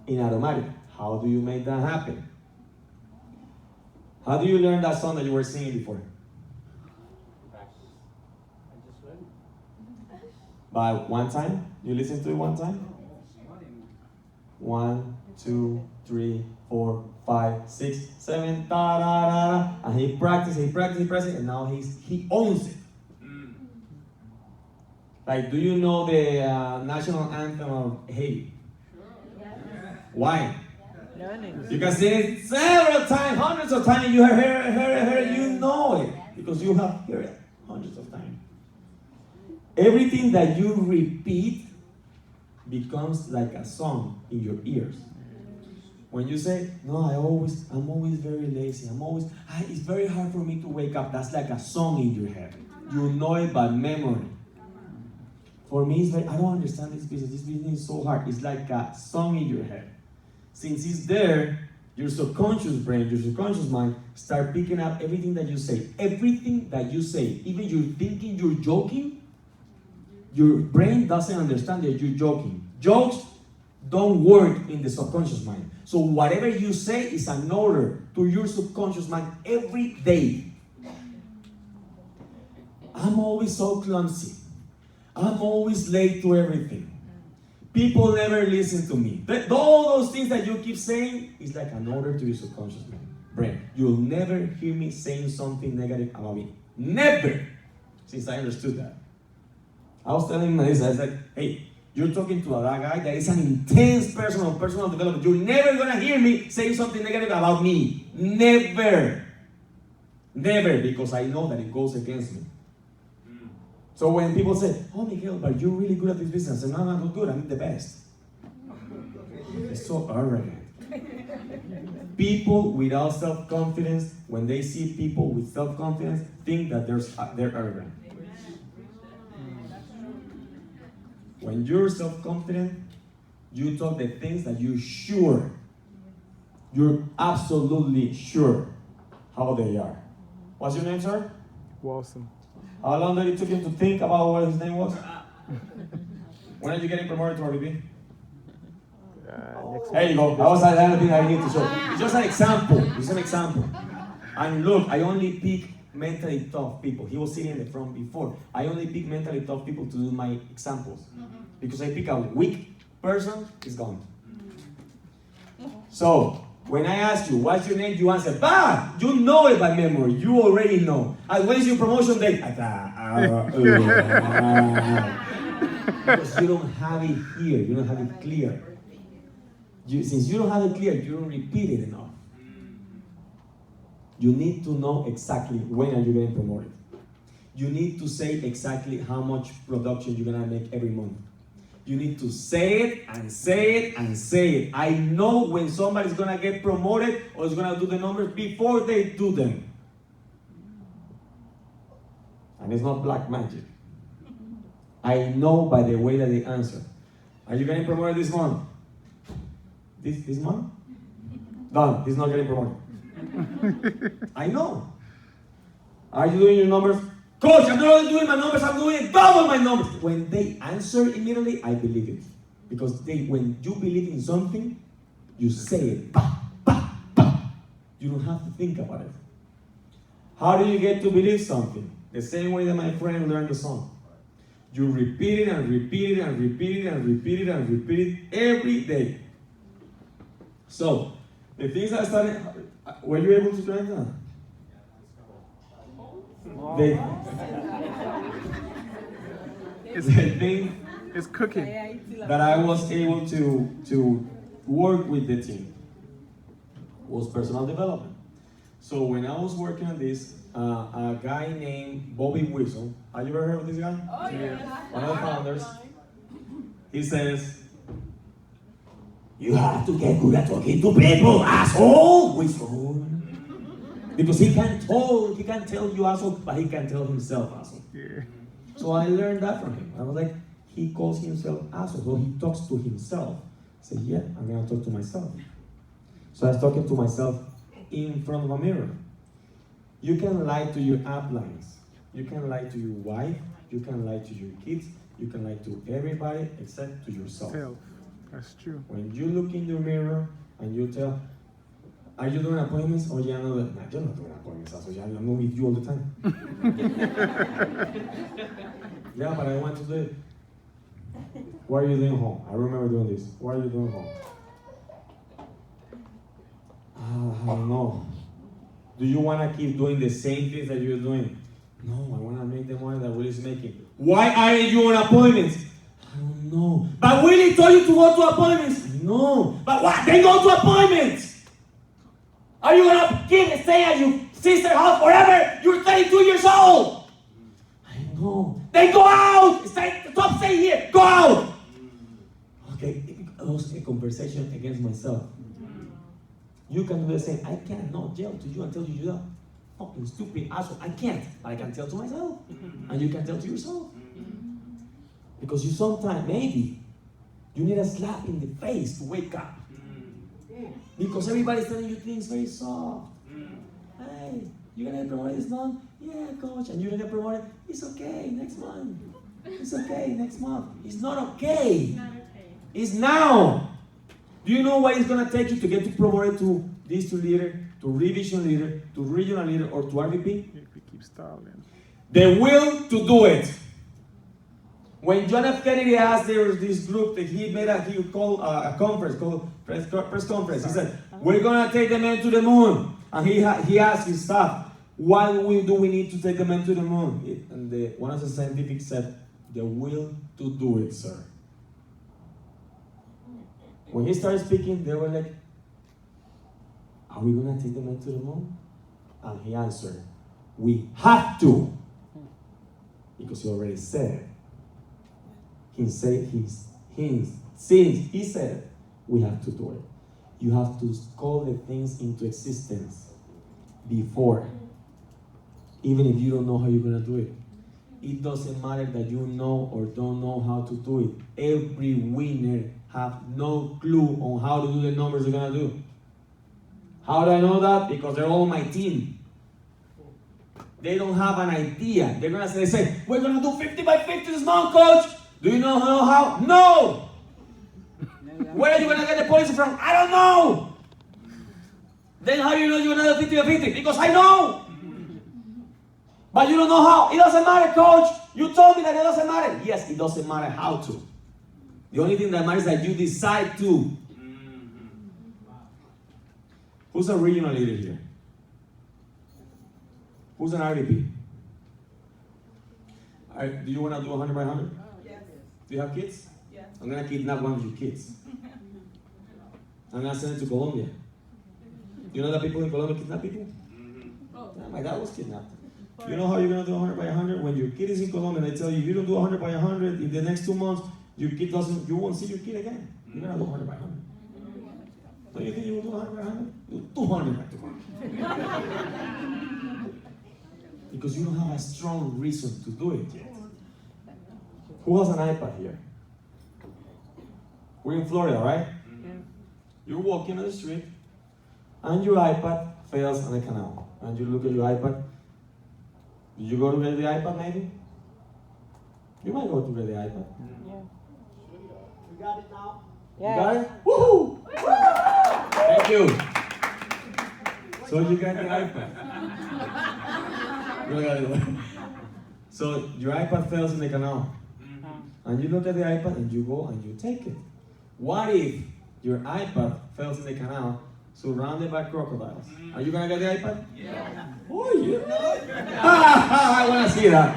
In automatic. How do you make that happen? How do you learn that song that you were singing before? By one time? You listen to it one time? 1, 2, 3, 4, 5, 6, 7, da da da da. And he practiced, and now he owns it. Like, do you know the national anthem of Haiti? Why? You can sing it several times, hundreds of times. You have heard it, you know it. Because you have heard it hundreds of times. Everything that you repeat becomes like a song in your ears. When you say, no, I'm always very lazy. It's very hard for me to wake up. That's like a song in your head. You know it by memory. For me, I don't understand this business. This business is so hard. It's like a song in your head. Since it's there, your subconscious brain, your subconscious mind, start picking up everything that you say. Everything that you say. Even you're thinking you're joking, your brain doesn't understand that you're joking. Jokes don't work in the subconscious mind. So whatever you say is an order to your subconscious mind every day. I'm always so clumsy. I'm always late to everything. People never listen to me. All those things that you keep saying is like an order to your subconscious brain. You'll never hear me saying something negative about me. Never! Since I understood that. I was telling Melissa, I was like, hey, you're talking to that guy that is an intense person of personal development. You're never gonna hear me saying something negative about me. Never. Never, because I know that it goes against me. So when people say, oh, Miguel, but you're really good at this business, and no, I'm not good, I'm the best. It's so arrogant. People without self-confidence, when they see people with self-confidence, think that they're arrogant. When you're self-confident, you talk the things that you're sure. You're absolutely sure. how they are. What's your name, sir? Walson. How long did it took him to think about what his name was? When are you getting promoted to RVP? Next There you go. That was another thing I need to show. It's just an example. It's an example. And look, I only pick mentally tough people. He was sitting in the front before. I only pick mentally tough people to do my examples. Because I pick a weak person, it's gone. So, when I ask you, what's your name? You answer, bah! You know it by memory. You already know. And when is your promotion date? Because you don't have it here. You don't have it clear. Since you don't have it clear, you don't repeat it enough. You need to know exactly when are you getting promoted. You need to say exactly how much production you're gonna make every month. You need to say it and say it and say it. I know when somebody's gonna get promoted or is gonna do the numbers before they do them. And it's not black magic. I know by the way that they answer. Are you getting promoted this month? This month? Done. He's not getting promoted. I know. Are you doing your numbers? Coach, I'm not only doing my numbers, I'm doing double my numbers. When they answer immediately, I believe it. Because when you believe in something, you say it. Bah, bah, bah. You don't have to think about it. How do you get to believe something? The same way that my friend learned the song. You repeat it and repeat it and repeat it and repeat it and repeat it every day. So, the things I started, were you able to try that? The thing It's cooking. that I was able to work with the team was personal development. So when I was working on this, a guy named Bobby Wilson, have you ever heard of this guy? Oh, yeah. One of the founders. He says, you have to get good at talking to people, asshole! Wilson. Because he can't tell you asshole, but he can tell himself asshole. Yeah. So I learned that from him. I was like, he calls himself asshole, so he talks to himself. I said, yeah, I'm gonna talk to myself. So I was talking to myself in front of a mirror. You can lie to your uplines. You can lie to your wife. You can lie to your kids. You can lie to everybody except to yourself. Self. That's true. When you look in the mirror and you tell, are you doing appointments? Oh, yeah, no, you're not doing appointments. So yeah, I'm with you all the time. Yeah, but I want to do it. What are you doing home? I remember doing this. What are you doing home? I don't know. Do you want to keep doing the same things that you're doing? No, I want to make the money that Willie's making. Why aren't you on appointments? I don't know. But Willie told you to go to appointments. No. But what? Then go to appointments. Are you going to stay at your sister's house forever? You're 32 years old. I know. Then go out. Stop staying here. Go out. Okay, it was a conversation against myself. You can do the same. I cannot yell to you and tell you you're fucking stupid asshole. I can't. But I can tell to myself. And you can tell to yourself. Because you sometimes, maybe, you need a slap in the face to wake up. Because everybody's telling you things very soft. Hey, you're gonna get promoted this month? Yeah, coach. And you're gonna get promoted? It's okay, next month. It's okay, next month. It's not okay. It's now. Do you know what it's gonna take you to get promoted to district leader, to revision leader, to regional leader, or to RVP? If we keep stalling. The will to do it. When John F. Kennedy asked, there was this group that he called a conference, called press conference. He said, we're going to take the man to the moon. And he asked his staff, what do we need to take the man to the moon? And one of the scientists said, the will to do it, sir. When he started speaking, they were like, are we going to take the man to the moon? And he answered, we have to. Because he already said it. He said it, we have to do it. You have to call the things into existence before. Even if you don't know how you're going to do it. It doesn't matter that you know or don't know how to do it. Every winner have no clue on how to do the numbers they're going to do. How do I know that? Because they're all my team. They don't have an idea. They're gonna say, we're gonna do 50 by 50 small, coach. Do you know how? No. Where are you gonna get the policy from? I don't know. Then how do you know you're gonna do 50 by 50? Because I know. But you don't know how. It doesn't matter, coach. You told me that it doesn't matter. Yes, it doesn't matter how to. The only thing that matters is that you decide to. Who's a regional leader here? Who's an RVP? Do you want to do 100 by 100? Yes. Do you have kids? Yes. I'm going to kidnap one of your kids. I'm going to send it to Colombia. You know that people in Colombia kidnap people? Oh. Yeah, my dad was kidnapped. You know how you're going to do 100 by 100? When your kid is in Colombia and they tell you, you don't do 100 by 100, in the next 2 months, your kid doesn't, you won't see your kid again. You're going to do 100 by 100. Don't you think you will do 100 by 100? Do 200 by 200. Because you don't have a strong reason to do it yet. Who has an iPad here? We're in Florida, right? You're walking on the street, and your iPad fails on the canal. And you look at your iPad. Did you go to get the iPad, maybe? You might go to get the iPad. You got it now? You got it? Woohoo! Thank you. So you got the iPad. So your iPad fails in the canal. And you look at the iPad and you go and you take it. What if your iPad fails in the canal surrounded by crocodiles? Are you gonna get the iPad? Yeah. Oh yeah! I wanna see that.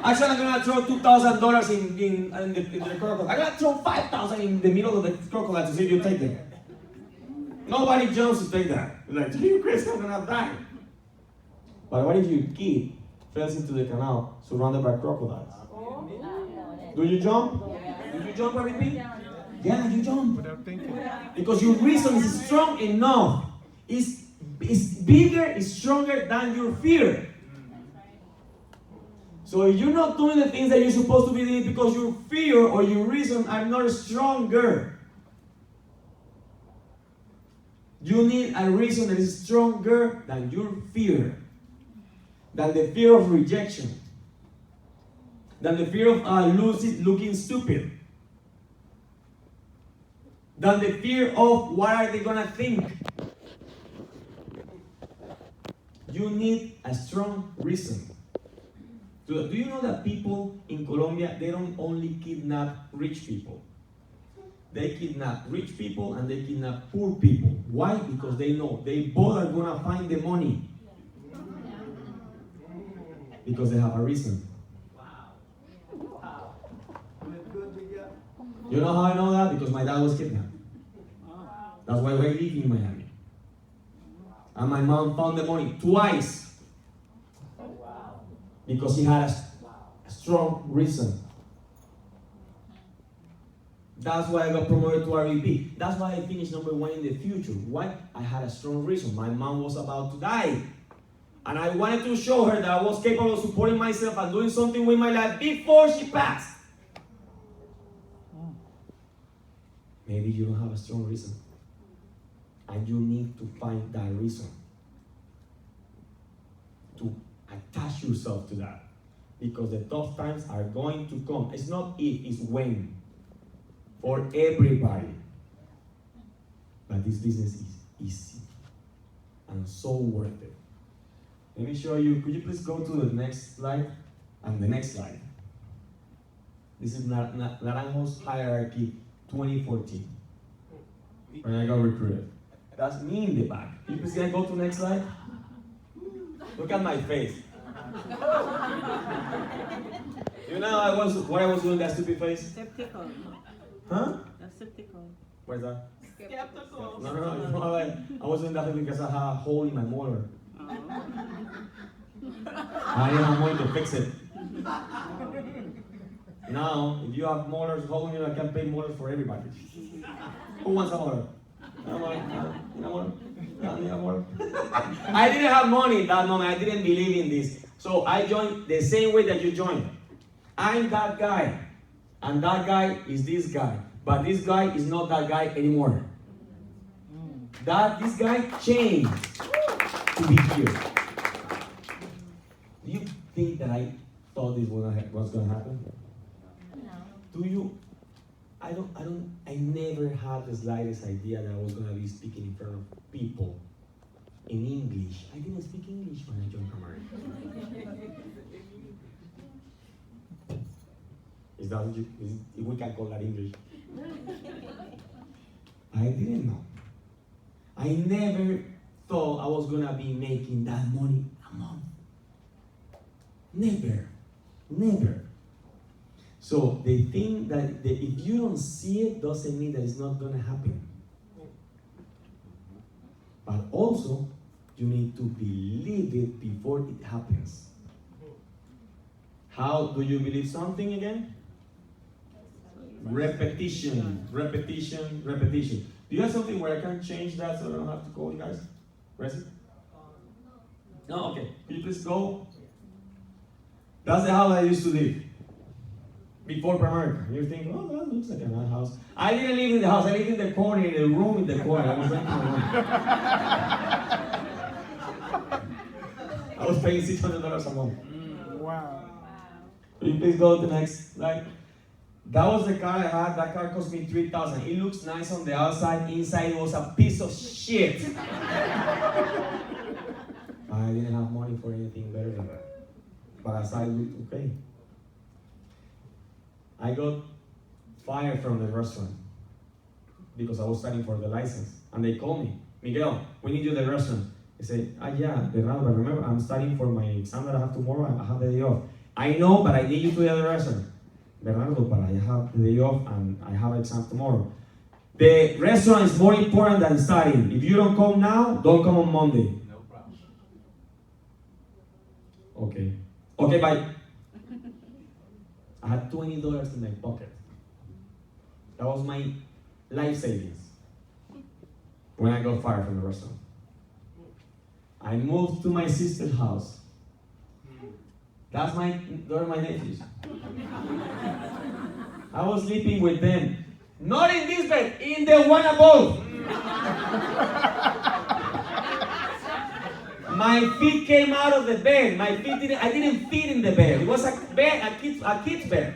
Actually, I'm gonna throw $2,000 in the crocodile. I'm gonna throw $5,000 in the middle of the crocodile to see if you take them. Nobody jumps to take that. Like, you Chris, I'm gonna die. But what if your kid falls into the canal surrounded by crocodiles? Do you jump? Do you jump, RVP? Yeah, you jump. Without thinking. Because your reason is strong enough. It's bigger, it's stronger than your fear. So if you're not doing the things that you're supposed to be doing because your fear or your reason are not stronger. You need a reason that is stronger than your fear. Than the fear of rejection. Than the fear of looking stupid. Than the fear of what are they gonna think. You need a strong reason. Do you know that people in Colombia, they don't only kidnap rich people. They kidnap rich people and they kidnap poor people. Why? Because they know they both are gonna find the money. Because they have a reason. You know how I know that? Because my dad was kidnapped. That's why we're living in Miami. And my mom found the money twice. Because he had a strong reason. That's why I got promoted to RVP. That's why I finished #1 in the future. Why? I had a strong reason. My mom was about to die. And I wanted to show her that I was capable of supporting myself and doing something with my life before she passed. Maybe you don't have a strong reason. And you need to find that reason. To attach yourself to that. Because the tough times are going to come. It's not if, it's when. For everybody. But this business is easy. And so worth it. Let me show you. Could you please go to the next slide? And the next slide. This is Naranjo's Hierarchy 2014. When I got recruited. That's me in the back. You please can go to the next slide? Look at my face. You know what I was doing that stupid face? Skeptical. Huh? That's skeptical. Where's that? Skeptical. No. You know, I was doing that because I had a hole in my molar. I didn't have money to fix it. Now, if you have molars holding you, I can pay molars for everybody. Who wants a molar? I didn't have money that moment. I didn't believe in this. So I joined the same way that you joined. I'm that guy. And that guy is this guy. But this guy is not that guy anymore. This guy changed to be here. think that I thought this was gonna happen? Do you? I never had the slightest idea that I was gonna be speaking in front of people in English. I didn't speak English when I joined America. Is that what we can call that English? I didn't know. I never thought I was gonna be making that money a month. Never. So the thing that if you don't see it doesn't mean that it's not gonna happen. But also, you need to believe it before it happens. How do you believe something again? Repetition. Do you have something where I can change that so I don't have to call you guys? Resi? No? Okay. Could you please go? That's the house I used to live. Before America. You think, oh, that looks like a nice house. I didn't live in the house. I lived in the corner, in the room in the corner. I was renting a room. I was paying $600 a month. Wow. Could you please go to the next slide? That was the car I had. That car cost me $3,000. It looks nice on the outside. Inside it was a piece of shit. I didn't have money for anything better than that. But outside it looked okay. I got fired from the restaurant because I was studying for the license. And they called me, Miguel, we need you at the restaurant. I said, yeah, Bernardo, but remember, I'm studying for my exam that I have tomorrow. I have the day off. I know, but I need you to the other restaurant. Bernardo, but I have the day off and I have an exam tomorrow. The restaurant is more important than studying. If you don't come now, don't come on Monday. No problem. Okay, bye. I had $20 in my pocket. That was my life savings when I got fired from the restaurant. I moved to my sister's house. Those are my nephews. I was sleeping with them. Not in this bed, in the one above. My feet came out of the bed. I didn't fit in the bed. It was a bed, a kid's bed.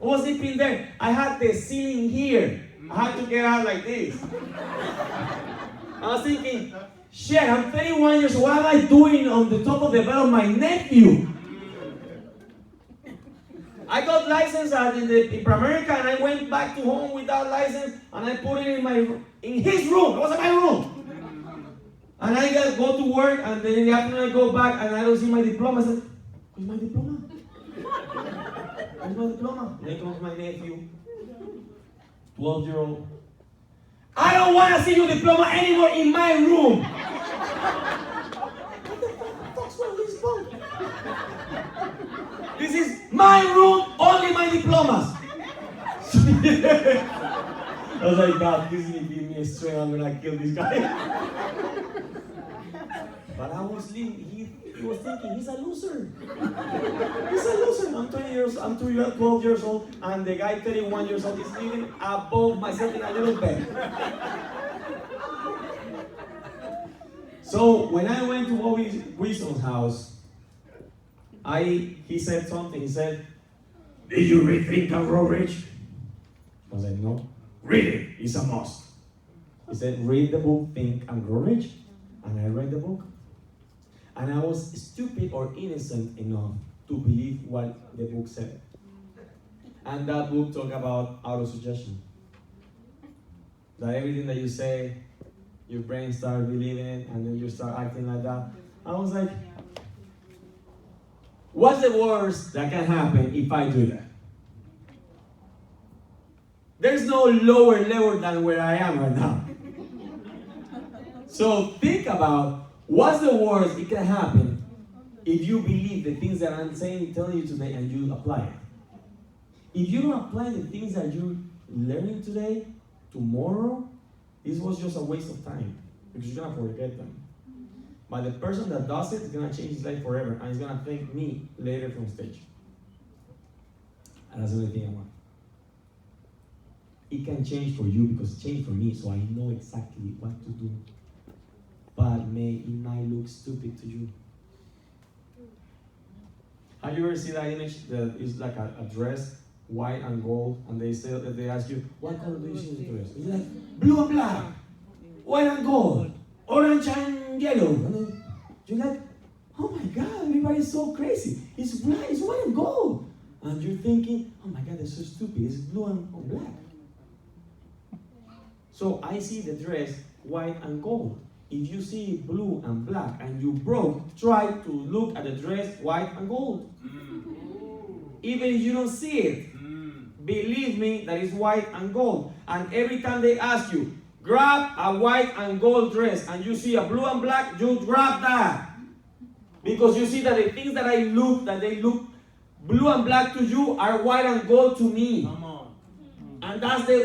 I was sleeping there. I had the ceiling here. I had to get out like this. I was thinking, shit, I'm 31 years old. What am I doing on the top of the bed of my nephew? I got licensed in America and I went back to home without license and I put it in his room. It wasn't my room. And I go to work and then in the afternoon I go back and I don't see my diploma. I said, where's my diploma? Where's my diploma? There comes my nephew, 12-year-old. I don't want to see your diploma anymore in my room. This is my room, only my diplomas. I was like, God, please give me a strength, I'm gonna kill this guy. But I was he was thinking, he's a loser. He's a loser. I'm 12 years old, and the guy 31 years old is living above myself in a little bed. So when I went to Bobby Wilson's house, he said something. He said, did you read Think and Grow Rich? I was like, no. Read it. It's a must. He said, read the book, Think and Grow Rich. And I read the book. And I was stupid or innocent enough to believe what the book said. And that book talked about auto-suggestion. That everything that you say, your brain starts believing it, and then you start acting like that. I was like, what's the worst that can happen if I do that? There's no lower level than where I am right now. So think about what's the worst it can happen if you believe the things that I'm telling you today and you apply it. If you don't apply the things that you're learning today, tomorrow, this was just a waste of time because you're gonna forget them. But the person that does it is gonna change his life forever and he's gonna thank me later from stage. And that's the only thing I want. It can change for you because it changed for me, so I know exactly what to do. But it might look stupid to you. Have you ever seen that image that is like a dress, white and gold, and they ask you, what color do you see in the dress? It's like blue and black, white and gold, orange and yellow. And then you're like, oh my God, everybody's so crazy. It's black, it's white and gold. And you're thinking, oh my God, they're so stupid. It's blue and black. So I see the dress white and gold. If you see blue and black and you broke, try to look at the dress white and gold. Even if you don't see it, believe me that it's white and gold. And every time they ask you, grab a white and gold dress, and you see a blue and black, you grab that. Because you see that the things that they look blue and black to you are white and gold to me. Come on. And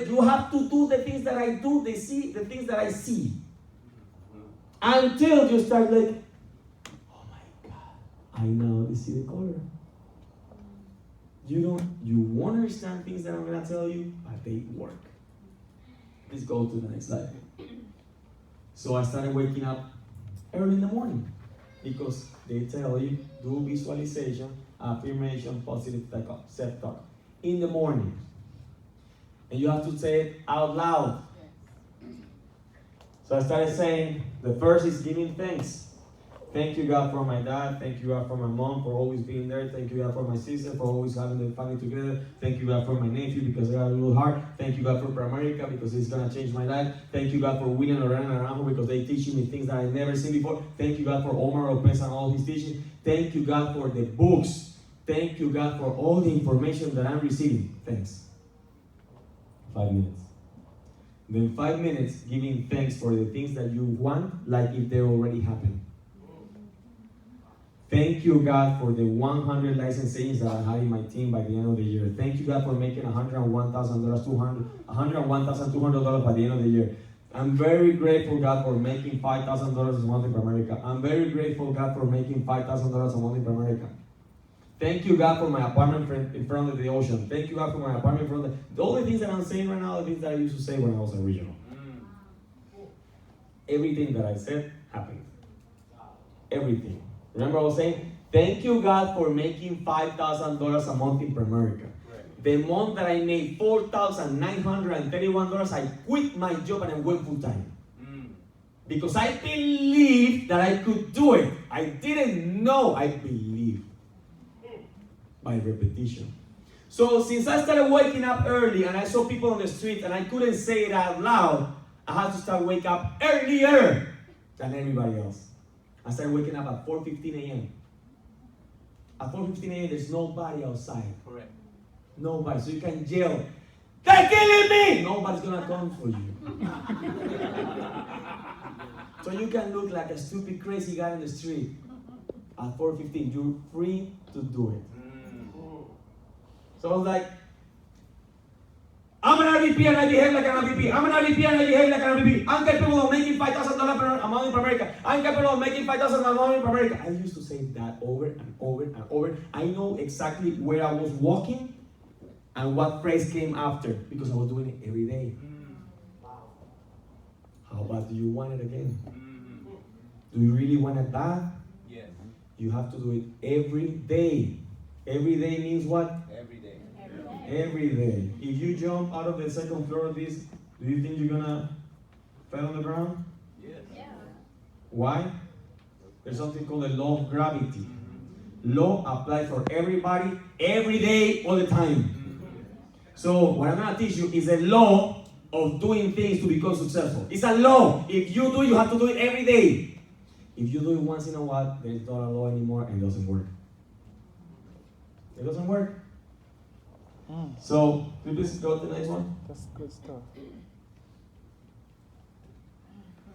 you have to do the things that I do, they see the things that I see. Until you start like, oh my God, I now see the color. You won't understand things that I'm gonna tell you, but they work. Let's go to the next slide. So I started waking up early in the morning because they tell you do visualization, affirmation, positive self-talk in the morning. And you have to say it out loud. So I started saying, the first is giving thanks. Thank you, God, for my dad. Thank you, God, for my mom, for always being there. Thank you, God, for my sister, for always having the family together. Thank you, God, for my nephew, because I got a little heart. Thank you, God, for America, because it's going to change my life. Thank you, God, for William, Lorena, and Rambo, because they teaching me things that I've never seen before. Thank you, God, for Omar Lopez and all his teaching. Thank you, God, for the books. Thank you, God, for all the information that I'm receiving. Thanks. 5 minutes. Then 5 minutes giving thanks for the things that you want, like if they already happened. Thank you, God, for the 100 license agents that I have in my team by the end of the year. Thank you, God, for making $101,200 by the end of the year. I'm very grateful, God, for making $5,000 a month in America. I'm very grateful, God, for making $5,000 a month in America. Thank you, God, for my apartment in front of the ocean. Thank you, God, for my apartment in front of the only things that I'm saying right now are things that I used to say when I was original. Everything that I said happened. Everything. Remember I was saying, thank you, God, for making $5,000 a month in America. Right. The month that I made $4,931, I quit my job and I went full time. Because I believed that I could do it. I didn't know, I believed. By repetition. So since I started waking up early and I saw people on the street and I couldn't say it out loud, I had to start waking up earlier than everybody else. I started waking up at 4:15 a.m. At 4:15 a.m. there's nobody outside. Correct. Nobody. So you can yell, they're killing me! Nobody's gonna come for you. So you can look like a stupid crazy guy in the street. At 4:15, you're free to do it. So I was like, I'm an RVP and I behave like an RVP. I'm an RVP and I behave like an RVP. I'm capable of making $5,000 a month in America. I'm capable of making $5,000 a month in America. I used to say that over and over and over. I know exactly where I was walking and what phrase came after because I was doing it every day. How about do you want it again? Do you really want it bad? Yes. You have to do it every day. Every day means what? Every day. Every day. If you jump out of the second floor of this, do you think you're gonna fall on the ground? Yes. Yeah. Why? There's something called the law of gravity. Law applies for everybody, every day, all the time. So what I'm gonna teach you is a law of doing things to become successful. It's a law. If you do, you have to do it every day. If you do it once in a while, then it's not a law anymore and it doesn't work. It doesn't work. So, could you please go to the next one? That's good stuff.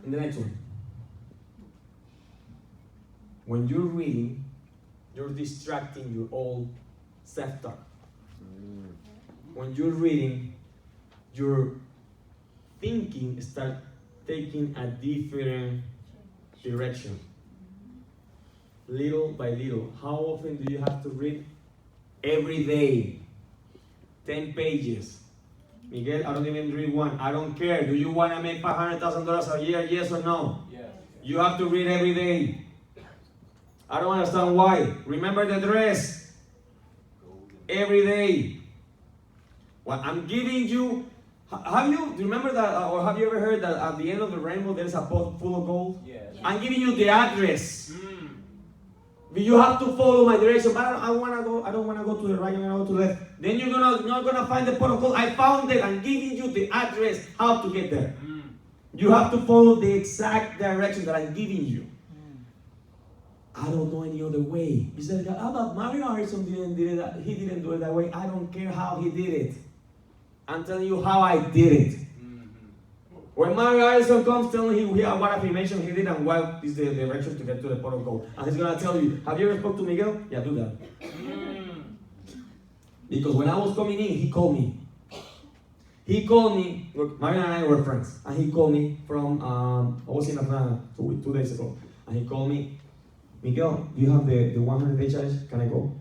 In the next one. When you're reading, you're distracting your old self-talk. When you're reading, your thinking starts taking a different direction. Little by little. How often do you have to read? Every day. 10 pages. Miguel, I don't even read one. I don't care. Do you want to make $500,000 a year? Yes or no? Yes. You have to read every day. I don't understand why. Remember the dress. every day. What I'm giving you, do you remember that, or have you ever heard that at the end of the rainbow there's a pot full of gold? Yes. I'm giving you the address. You have to follow my direction. But I don't want to go to the right. I want to go to the left. Then you're not gonna find the pot of gold. I found it. I'm giving you the address how to get there. You have to follow the exact direction that I'm giving you. I don't know any other way. You said, how about Mario Harrison did it? He didn't do it that way. I don't care how he did it. I'm telling you how I did it. When Mario Harrison comes telling you what affirmation he did and what is the direction to get to the pot of gold, and he's going to tell you, have you ever spoke to Miguel? Yeah, do that. Because when I was coming in, he called me. Look, Mario and I were friends, and he called me from, I was in Atlanta 2 days ago, and he called me, Miguel, do you have the 100-day challenge? Can I go?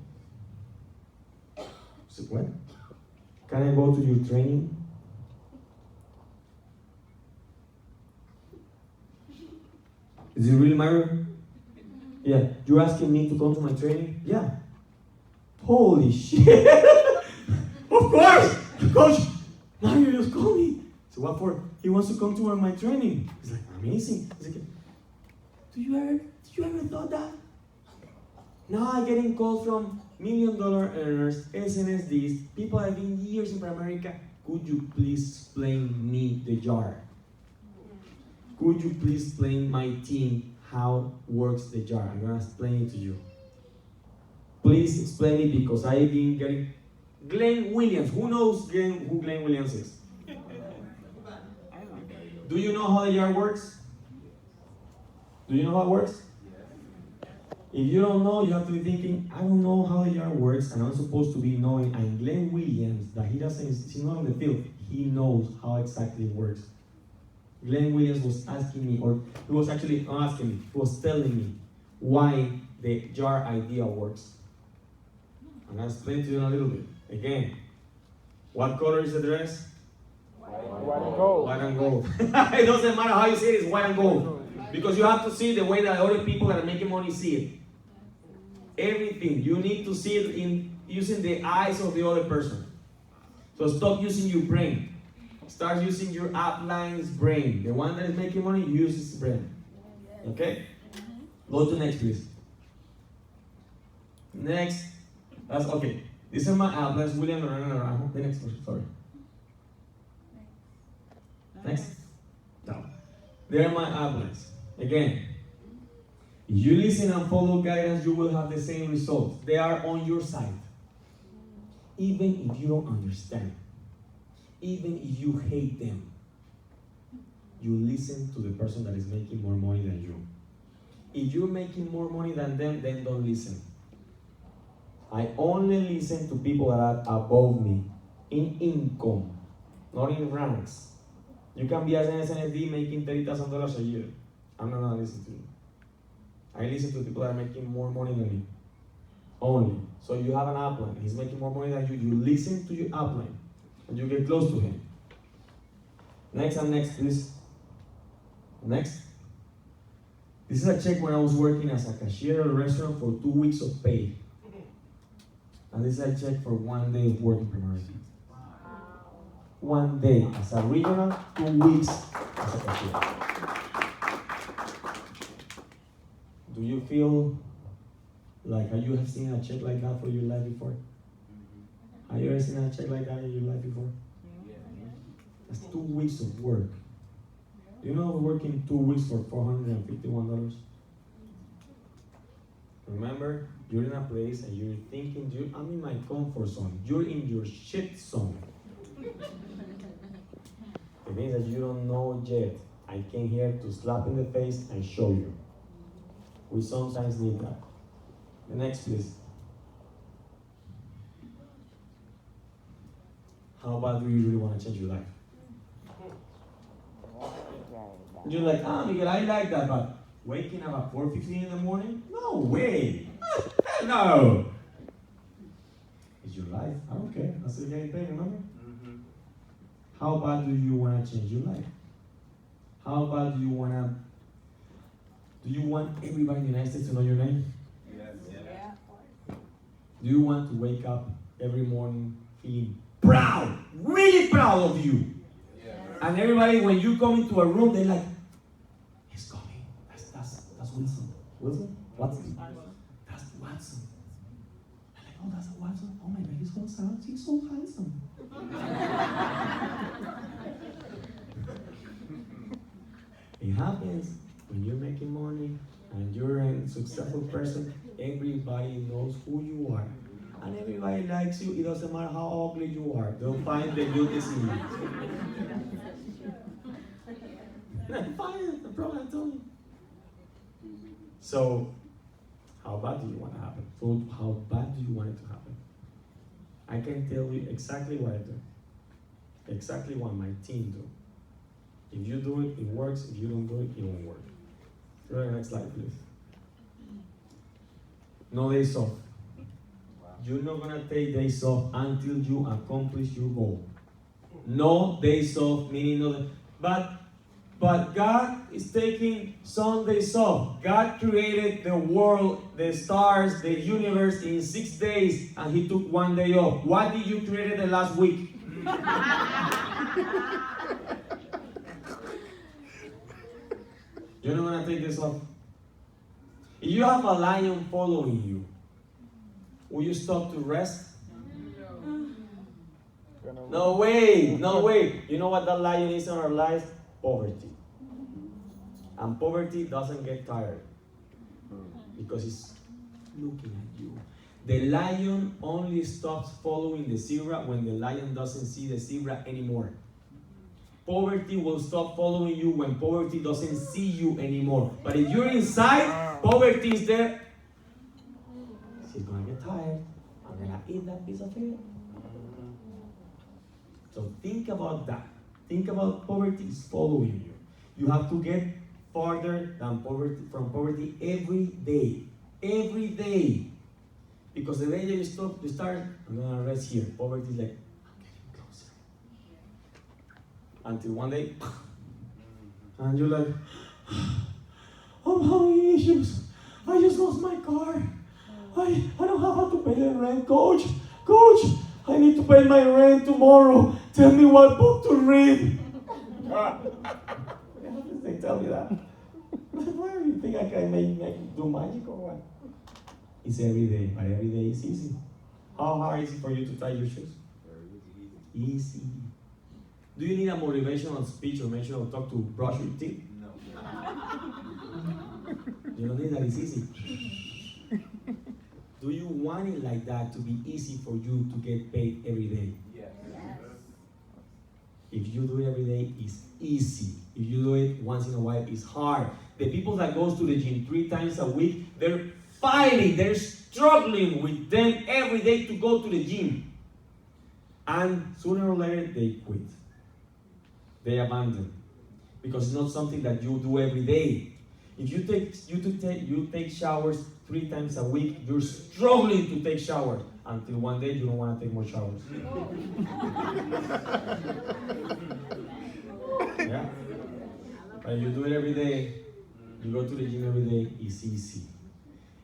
I said, what? Can I go to your training? Is it really Mario? Yeah. You're asking me to come to my training? Yeah. Holy shit! Of course! Coach, Mario just called me. So what for? He wants to come to my training. He's like, amazing. He's like, did you ever thought that? Now I'm getting calls from $1 million earners, SNSD, people that have been years in America. Could you please explain me the jar? Could you please explain my team how works the jar? I'm gonna explain it to you. Please explain it because I've been getting Glenn Williams. Who knows who Glenn Williams is? Do you know how the jar works? Do you know how it works? If you don't know, you have to be thinking, I don't know how the jar works, and I'm supposed to be knowing. And Glenn Williams, that he's not on the field, he knows how exactly it works. Glenn Williams was asking me, or he was actually not asking me, he was telling me why the jar idea works. I'm going to explain to you in a little bit. Again, what color is the dress? White and gold. White and gold. It doesn't matter how you say it, it's white and gold. Because you have to see the way that other people that are making money see it. Everything. You need to see it in using the eyes of the other person. So stop using your brain. Start using your upline's brain. The one that is making money uses his brain. Okay? Go to next, please. Next. That's okay. These are my uplines. William, no. The next person, sorry. Next. No. They are my uplines. Again, if you listen and follow guidance, you will have the same results. They are on your side. Even if you don't understand, even if you hate them, you listen to the person that is making more money than you. If you're making more money than them, then don't listen. I only listen to people that are above me in income, not in ranks. You can be as an SNSD making $30,000 a year. I'm not gonna listen to you. I listen to people that are making more money than me. Only. So you have an upline. He's making more money than you. You listen to your upline. And you get close to him. Next and next, please. Next. This is a check when I was working as a cashier at a restaurant for 2 weeks of pay. And this is a check for 1 day of work in Primary. 1 day as a regional, 2 weeks as a cashier. Do you feel like you have seen a check like that for your life before? Have you ever seen a check like that in your life before? That's 2 weeks of work. Do you know we're working 2 weeks for $451? Remember, you're in a place and you're thinking, I'm in my comfort zone. You're in your shit zone. It means that you don't know yet. I came here to slap in the face and show you. We sometimes need that. The next, please. How about do you really want to change your life? You're like, Miguel, I like that, but waking up at 4:15 in the morning? No way! No! It's your life. I don't care. I'm still getting paid, remember? How about do you want to change your life? How about do you want everybody in the United States to know your name? Yes. Do you want to wake up every morning feeling proud, really proud of you. And everybody, when you come into a room, they're like, he's coming. That's Wilson. Wilson? Watson? That's Watson. I'm like, oh, that's a Watson? Oh my God, he's so handsome. It happens when you're making money and you're a successful person, everybody knows who you are. And everybody likes you. It doesn't matter how ugly you are. They'll find the goodness in you. Fine, the problem, I told you. So, how bad do you want to happen? So, how bad do you want it to happen? I can tell you exactly what I do. Exactly what my team do. If you do it, it works. If you don't do it, it won't work. Go to the next slide, please. No days off. You're not going to take days off until you accomplish your goal. No days off, meaning no. But God is taking some days off. God created the world, the stars, the universe in 6 days, and He took 1 day off. What did you create the last week? You're not going to take this off. If you have a lion following you, will you stop to rest? No way, no way. You know what that lion is in our lives? Poverty. And poverty doesn't get tired because it's looking at you. The lion only stops following the zebra when the lion doesn't see the zebra anymore. Poverty will stop following you when poverty doesn't see you anymore. But if you're inside, poverty is there. She's going to get tired. I'm going to eat that piece of it. So think about that. Think about poverty is following you. You have to get farther than from poverty every day. Every day. Because the day that you start, I'm going to rest here. Poverty is like, I'm getting closer. Until one day, and you're like, I'm having issues. I just lost my car. I don't have how to pay the rent. Coach, I need to pay my rent tomorrow. Tell me what book to read. They tell me that. Why do you think I can make do magic or what? It's every day, but every day is easy. How hard is it for you to tie your shoes? Easy. Do you need a motivational speech or motivational talk to brush your teeth? No. You don't need that, it's easy. Do you want it like that to be easy for you to get paid every day? Yes. If you do it every day, it's easy. If you do it once in a while, it's hard. The people that goes to the gym 3 times a week, they're fighting, they're struggling with them every day to go to the gym. And sooner or later, they quit. They abandon. Because it's not something that you do every day. If you take showers 3 times a week, you're struggling to take showers until one day you don't want to take more showers. Yeah? But you do it every day, you go to the gym every day, it's easy.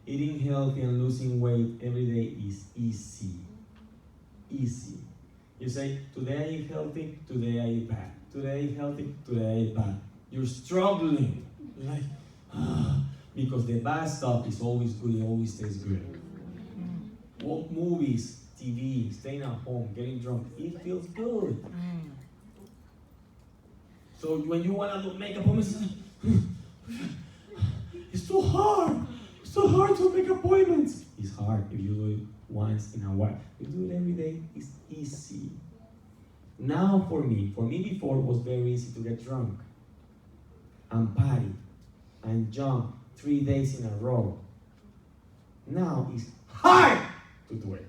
Eating healthy and losing weight every day is easy. Easy. You say, today I eat healthy, today I eat bad. Today I eat healthy, today I eat bad. You're struggling. You're like, because the bad stuff is always good, it always tastes good. Watch movies, TV, staying at home, getting drunk, it feels good. So when you want to make appointments, it's too hard. It's so hard to make appointments. It's hard if you do it once in a while. If you do it every day, it's easy. Now for me before it was very easy to get drunk and party and jump 3 days in a row. Now it's hard to do it.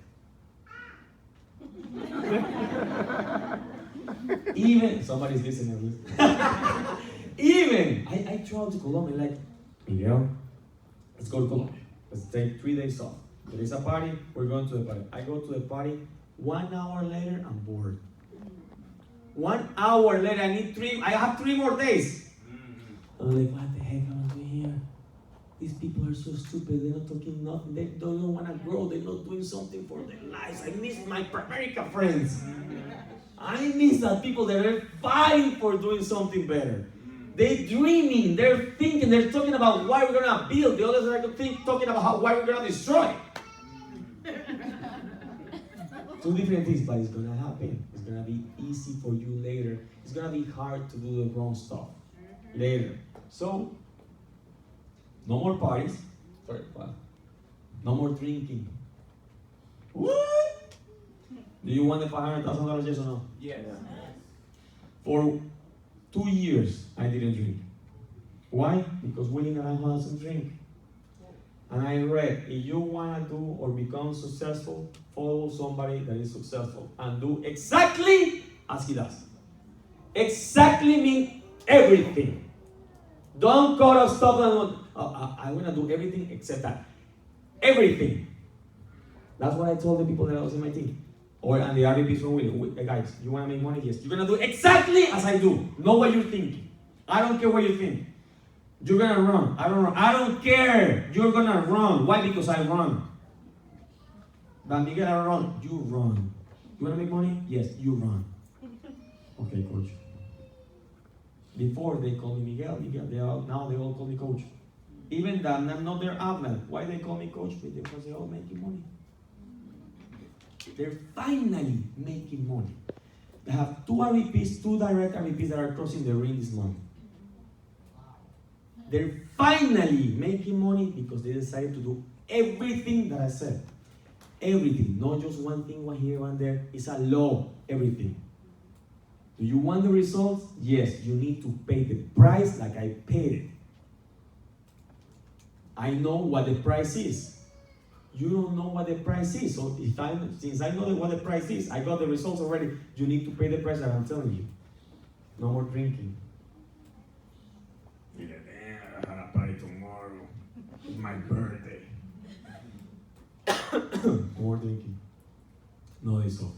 Even, somebody's listening. Even, I traveled to Colombia like, Miguel, let's go to Colombia. Let's take 3 days off. There is a party, we're going to the party. I go to the party, 1 hour later, I'm bored. 1 hour later, I have 3 more days. I'm like, what the heck am I doing here? these people are so stupid. They're not talking nothing. They don't want to grow. They're not doing something for their lives. I miss my America friends. I miss that people that are fighting for doing something better. They're dreaming. They're thinking. They're talking about why we're going to build. The others are talking about why we're going to destroy. Two different things, but it's going to happen. It's going to be easy for you later. It's going to be hard to do the wrong stuff later. So, no more parties. Sorry, what? No more drinking. What? Do you want the $500,000, yes or no? Yes. For 2 years, I didn't drink. Why? Because William and I doesn't drink. And I read, if you want to do or become successful, follow somebody that is successful and do exactly as he does. Exactly means everything. Don't cut off stuff and I want to do everything except that. Everything. That's what I told the people that I was in my team. Or and the RVPs from William. Hey guys, you want to make money? Yes. You're going to do exactly as I do. Know what you're thinking. I don't care what you think. You're going to run. I don't run. I don't care. You're going to run. Why? Because I run. But Miguel, I don't run. You run. You want to make money? Yes, you run. Okay, coach. Before they call me Miguel, now they all call me coach. Even that I'm not their outlet. Why they call me coach? Because they're all making money. They're finally making money. They have 2 RVPs, 2 direct RVPs that are crossing the ring this month. They're finally making money because they decided to do everything that I said. Everything, not just one thing, one here, one there. It's a law, everything. Do you want the results? Yes, you need to pay the price like I paid it. I know what the price is. You don't know what the price is. So since I know what the price is, I got the results already. You need to pay the price that I'm telling you. No more drinking. Yeah, I have a party tomorrow. It's my birthday. No more drinking. No days off.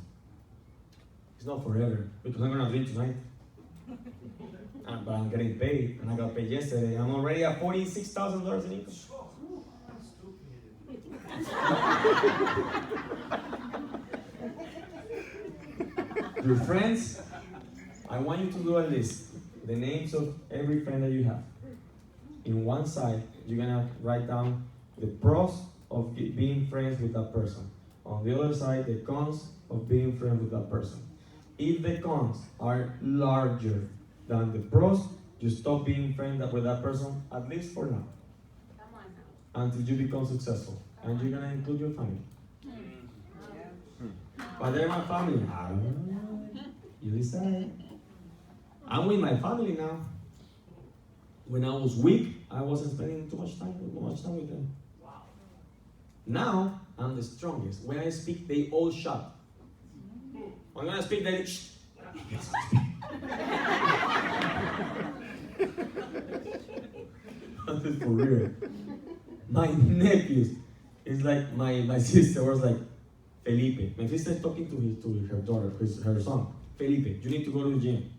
It's not forever because I'm gonna drink tonight. But I'm getting paid, and I got paid yesterday. I'm already at $46,000 in income. Your friends, I want you to do a list. The names of every friend that you have. In one side, you're gonna write down the pros of being friends with that person. On the other side, the cons of being friends with that person. If the cons are larger than the pros, you stop being friends with that person, at least for now. Until you become successful. And you're gonna include your family. But they're my family. I don't know. You decide. I'm with my family now. When I was weak, I wasn't spending too much time with them. Now, I'm the strongest. When I speak, they all shut. I'm gonna speak, they shh. That's for real. My nephews, it's like my sister was like, Felipe. My sister is talking to her daughter, her son. Felipe, you need to go to the gym.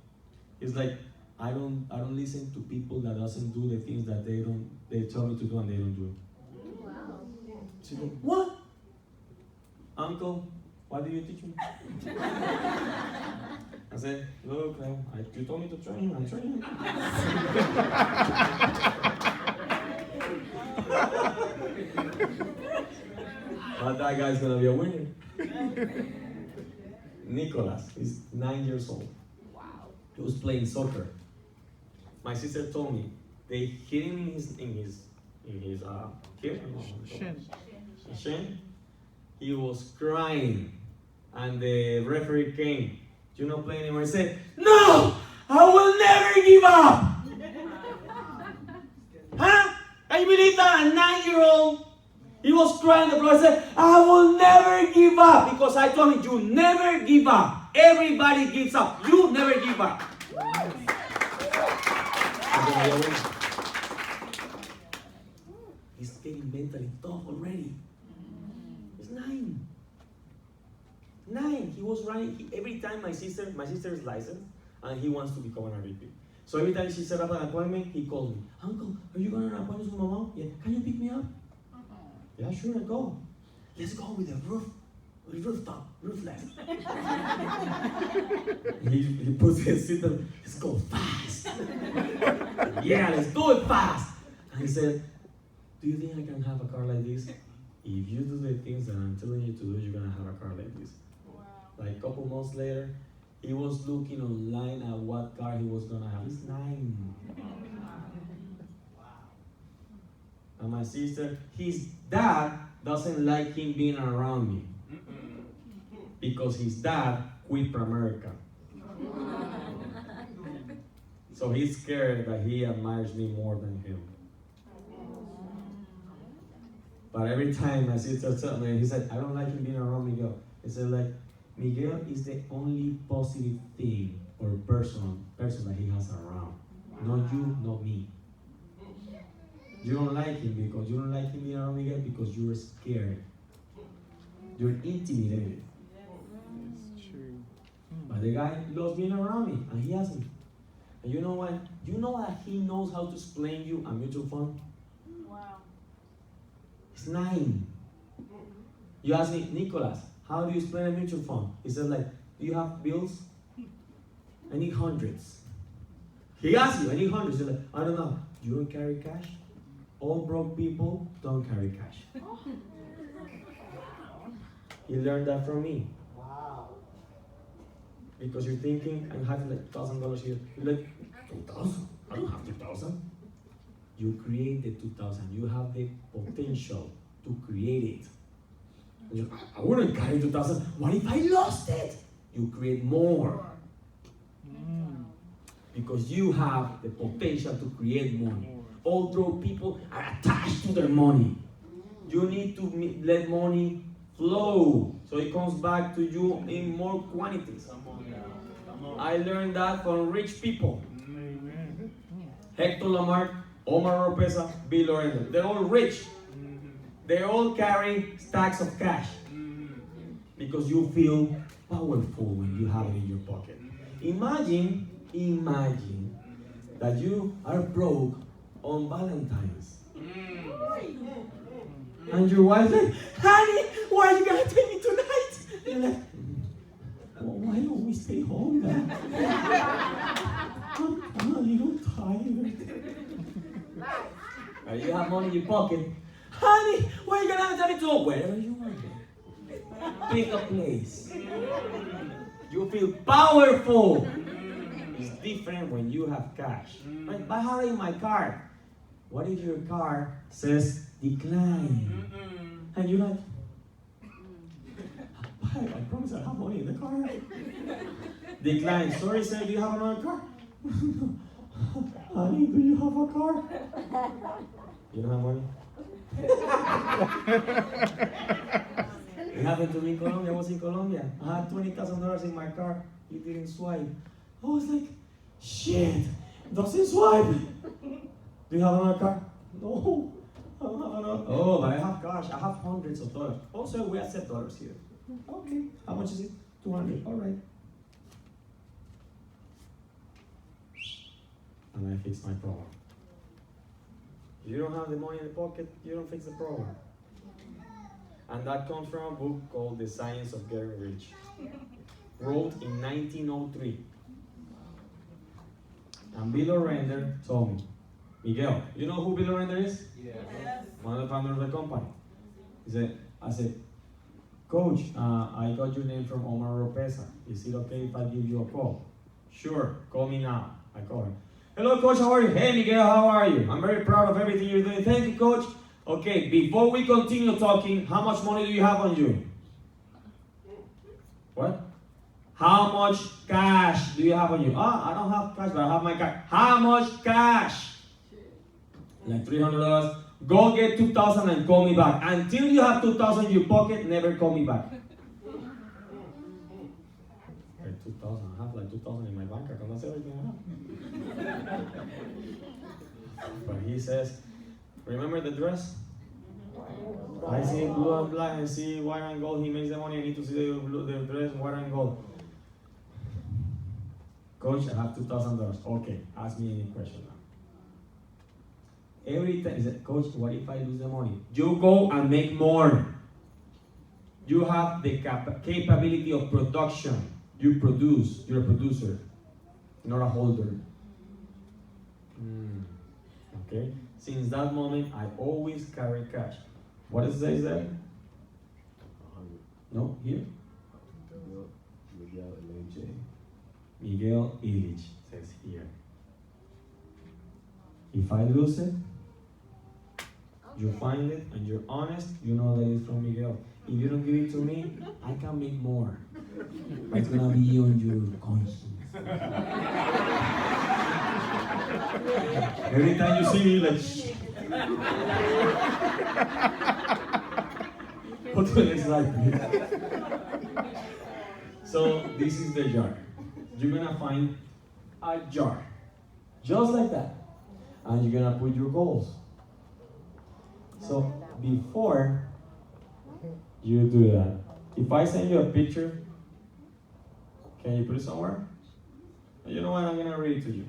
It's like, I don't listen to people that doesn't do the things that they tell me to do and they don't do it. Wow. She goes, what? Uncle, why do you teach me? I said, look, you told me to train him, I'm training him. But that guy's gonna be a winner. Nicholas, he's 9 years old. Wow. He was playing soccer. My sister told me they hit him in his shin. He was crying, and the referee came. Do you not play anymore? He said, "No, I will never give up." Huh? Can you believe that? A 9-year-old. He was crying on the floor. I said, I will never give up. Because I told him, you never give up. Everybody gives up. You never give up. He's getting mentally tough already. He's 9. 9. He was running every time my sister is licensed and he wants to become an RVP. So every time she set up an appointment, he called me. Uncle, are you going on an appointment with my mom? Yeah. Can you pick me up? Yeah, sure, I'll go. Let's go with the rooftop. he puts his seat on. Let's go fast. Yeah, let's do it fast. And he said, do you think I can have a car like this? If you do the things that I'm telling you to do, you're gonna have a car like this. Wow. Like a couple months later, he was looking online at what car he was gonna have. He's 9. And my sister, his dad doesn't like him being around me. Because his dad quit America. So he's scared that he admires me more than him. But every time my sister told me, he said, I don't like him being around Miguel. He said, like, Miguel is the only positive thing or person that he has around. Not you, not me. You don't like him because you don't like him being around Miguel because you're scared. You're intimidated. It's true. But the guy loves being around me, and he hasn't. And you know what? You know that he knows how to explain you a mutual fund? Wow. He's 9. You ask me, Nicholas, how do you explain a mutual fund? He said, like, do you have bills? I need hundreds. He asks you, I need hundreds. You're like, I don't know. You don't carry cash? All broke people don't carry cash. He learned that from me. Wow. Because you're thinking, I'm having like $1,000 here. You're like, 2,000? I don't have 2,000. You create the 2,000. You have the potential to create it. And you're, I wouldn't carry 2,000. What if I lost it? You create more. Because you have the potential to create money. Although people are attached to their money, you need to let money flow so it comes back to you in more quantities. I learned that from rich people. Hector Lamarck, Omar Oropesa, Bill Lorenzo. They're all rich. They all carry stacks of cash because you feel powerful when you have it in your pocket. Imagine that you are broke on Valentine's. And your wife like, honey, why are you gonna take me tonight? And you're like, well, why don't we stay home then? I'm a little tired. And you have money in your pocket. Honey, where are you gonna take me to? Wherever you want. Pick a place. You feel powerful. It's different when you have cash. Like, but how in my car? What if your car says decline? And you're like, I promise I have money in the car. Decline. Sorry, sir, do you have another car? Honey, do you have a car? You don't have money? It happened to me in Colombia. I was in Colombia. I had $20,000 in my car. It didn't swipe. I was like, shit, doesn't swipe. Do you have another car? No, I don't have another. Oh, but I have cash. I have hundreds of dollars. Also, we accept dollars here. Okay, how much is it? 200. All right. And I fixed my problem. If you don't have the money in the pocket, you don't fix the problem. And that comes from a book called The Science of Getting Rich, wrote in 1903. And Bill O'Render told me, Miguel, you know who Bill O'Render is? Yes. One of the founders of the company. I said, Coach, I got your name from Omar Oropesa. Is it okay if I give you a call? Sure, call me now. I call him. Hello, Coach, how are you? Hey, Miguel, how are you? I'm very proud of everything you're doing. Thank you, Coach. Okay, before we continue talking, how much money do you have on you? What? How much cash do you have on you? I don't have cash, but I have my cash. How much cash? Like $300. Go get 2,000 and call me back. Until you have 2,000 in your pocket, never call me back. Like 2,000. I have like 2,000 in my bank account. That's everything I have. But he says, remember the dress? I see blue and black, I see white and gold. He makes the money. I need to see the dress white and gold. Coach, I have $2,000. Okay, ask me any question now. Every time, he said, Coach, what if I lose the money? You go and make more. You have the capability of production. You produce. You're a producer, not a holder. Okay? Since that moment, I always carry cash. What does it say there? No, here? Miguel Illich says here. If I lose it, you find it and you're honest, you know that it's from Miguel. If you don't give it to me, I can make more. But it's gonna be on your conscience. Every time you see me, like, shh. Go to the next slide, please. So this is the jar. You're gonna find a jar, just like that, and you're gonna put your goals. So before you do that, if I send you a picture, can you put it somewhere? You know what? I'm gonna read it to you.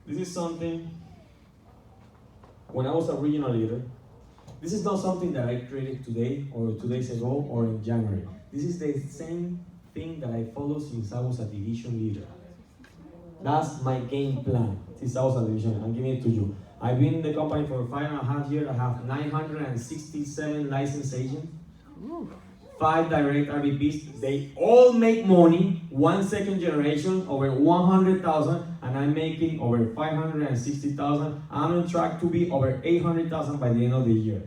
This is something. When I was a regional leader, this is not something that I created today or 2 days ago or in January. This is the same thing that I followed since I was a division leader. That's my game plan since I was a division. I'm giving it to you. I've been in the company for 5.5 years. I have 967 licensed agents, 5 direct RVPs. They all make money. 1 second generation over 100,000, and I'm making over 560,000. I'm on track to be over 800,000 by the end of the year.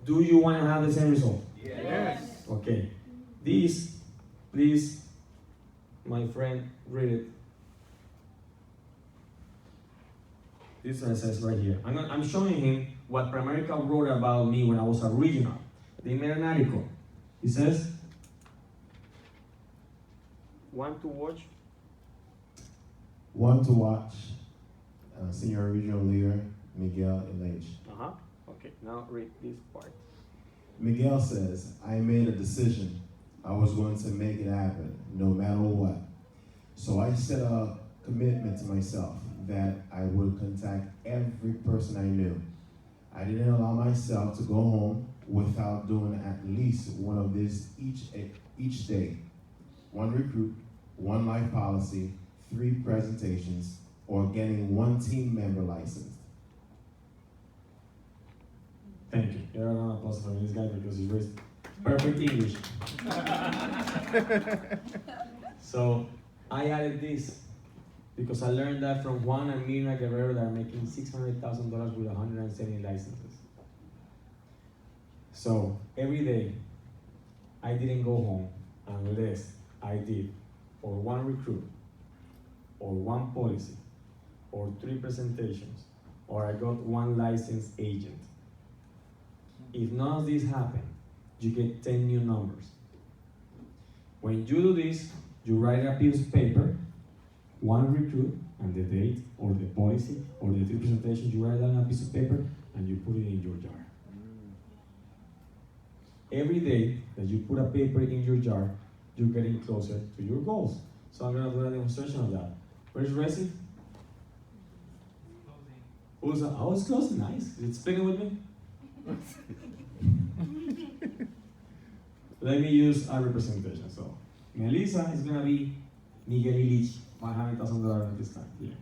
Do you want to have the same result? Yes. Okay. This, please, my friend, read it. This one says right here. I'm showing him what Primerica wrote about me when I was a regional. They made an article. It says, Want to watch? One to watch, Senior Regional Leader Miguel Illich. Okay, now read this part. Miguel says, I made a decision. I was going to make it happen, no matter what. So I set a commitment to myself that I would contact every person I knew. I didn't allow myself to go home without doing at least one of these each day. 1 recruit, 1 life policy, 3 presentations, or getting 1 team member licensed. thank you. You're an applause for this guy because he raised perfect English. So I added this because I learned that from Juan and Mirna Guerrero that are making $600,000 with 170 licenses. So every day, I didn't go home unless I did or 1 recruit, or 1 policy, or 3 presentations, or I got 1 licensed agent. If none of this happened, you get 10 new numbers. When you do this, you write a piece of paper, 1 recruit, and the date, or the policy, or the 3 presentations, you write down on a piece of paper, and you put it in your jar. Every day that you put a paper in your jar, you're getting closer to your goals. So I'm gonna do a demonstration of that. Where's Resi? Who's that? Oh, it's close, nice. Is it spinning with me? Let me use a representation. So Melissa is gonna be Miguel Illich, $500,000 at this time here.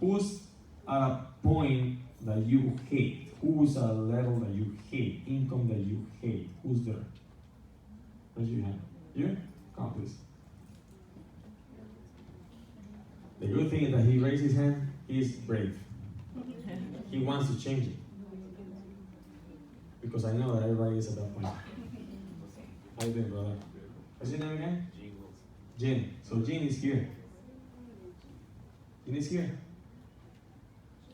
Who's at a point that you hate? Who's at a level that you hate? Income that you hate? Who's there? Raise your hand. You? Come on, please. The good thing is that he raised his hand. He's brave. He wants to change it. Because I know that everybody is at that point. How you doing, brother? What's your name again? Jin. So Jin is here. Jin is here.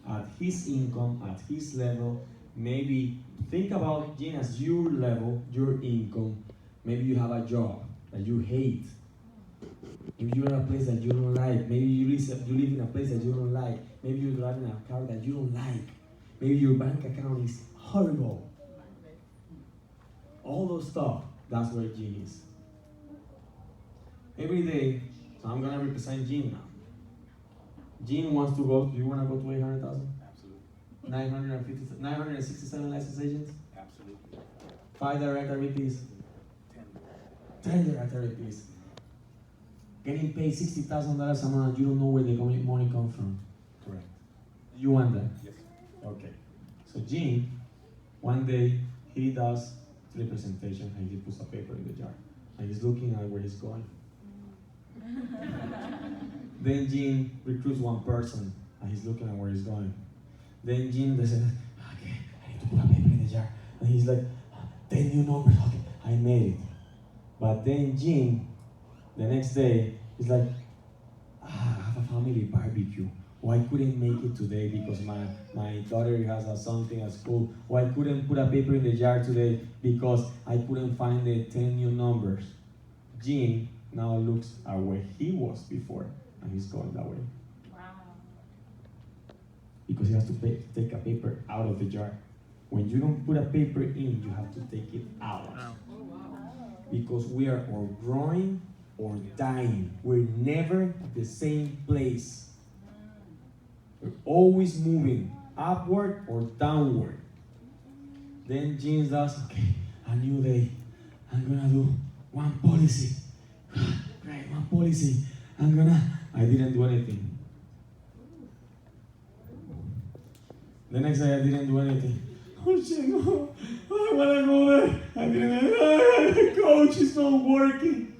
At his income, at his level, maybe think about Jin as your level, your income. Maybe you have a job that you hate. Maybe you're in a place that you don't like. Maybe you live in a place that you don't like. Maybe you're driving a car that you don't like. Maybe your bank account is horrible. All those stuff, that's where Jin is. Every day, So I'm gonna represent Gene now. Gene wants to go. Do you wanna go to 800,000? Absolutely. 967 license agents. Absolutely. 5 direct RVPs. 10. 10 direct RVPs. Getting paid $60,000 a month. You don't know where the money comes from. Correct. You want that? Yes. Okay. So Gene, one day he does 3 presentations and he puts a paper in the jar. And he's looking at where he's going. Then Gene recruits one person and he's looking at where he's going. Then Gene says, okay, I need to put a paper in the jar. And he's like, 10 new numbers, okay, I made it. But then Gene, the next day, he's like, I have a family barbecue. Oh, I couldn't make it today because my daughter has something at school. Or I couldn't put a paper in the jar today because I couldn't find the 10 new numbers. Gene now looks at where he was before, and he's going that way. Wow. Because he has to take a paper out of the jar. When you don't put a paper in, you have to take it out. Wow. Oh, wow. Because we are or growing or dying. We're never at the same place. We're always moving upward or downward. Then Gene does, okay, a new day. I'm gonna do one policy. Great, one policy. I didn't do anything. The next day I didn't do anything. Oh shit, no. I wanna go there. I didn't, coach, it's not working.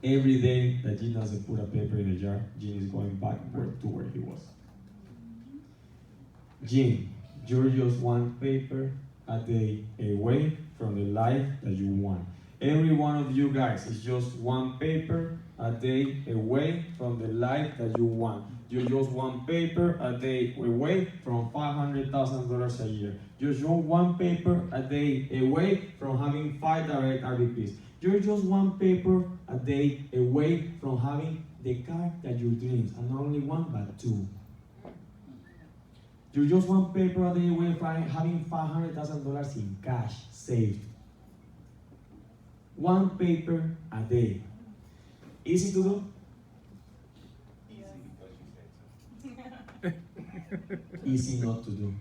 Every day that Gene doesn't put a paper in the jar, Gene is going backward to where he was. Gene, you're just one paper a day away from the life that you want. Every one of you guys is just one paper a day away from the life that you want. You're just one paper a day away from $500,000 a year. You're just one paper a day away from having 5 direct RVPs. You're just one paper a day away from having the car that your dreams, and not only one, but 2. You're just one paper a day away from having $500,000 in cash saved. One paper a day. Easy to do? Easy not to do.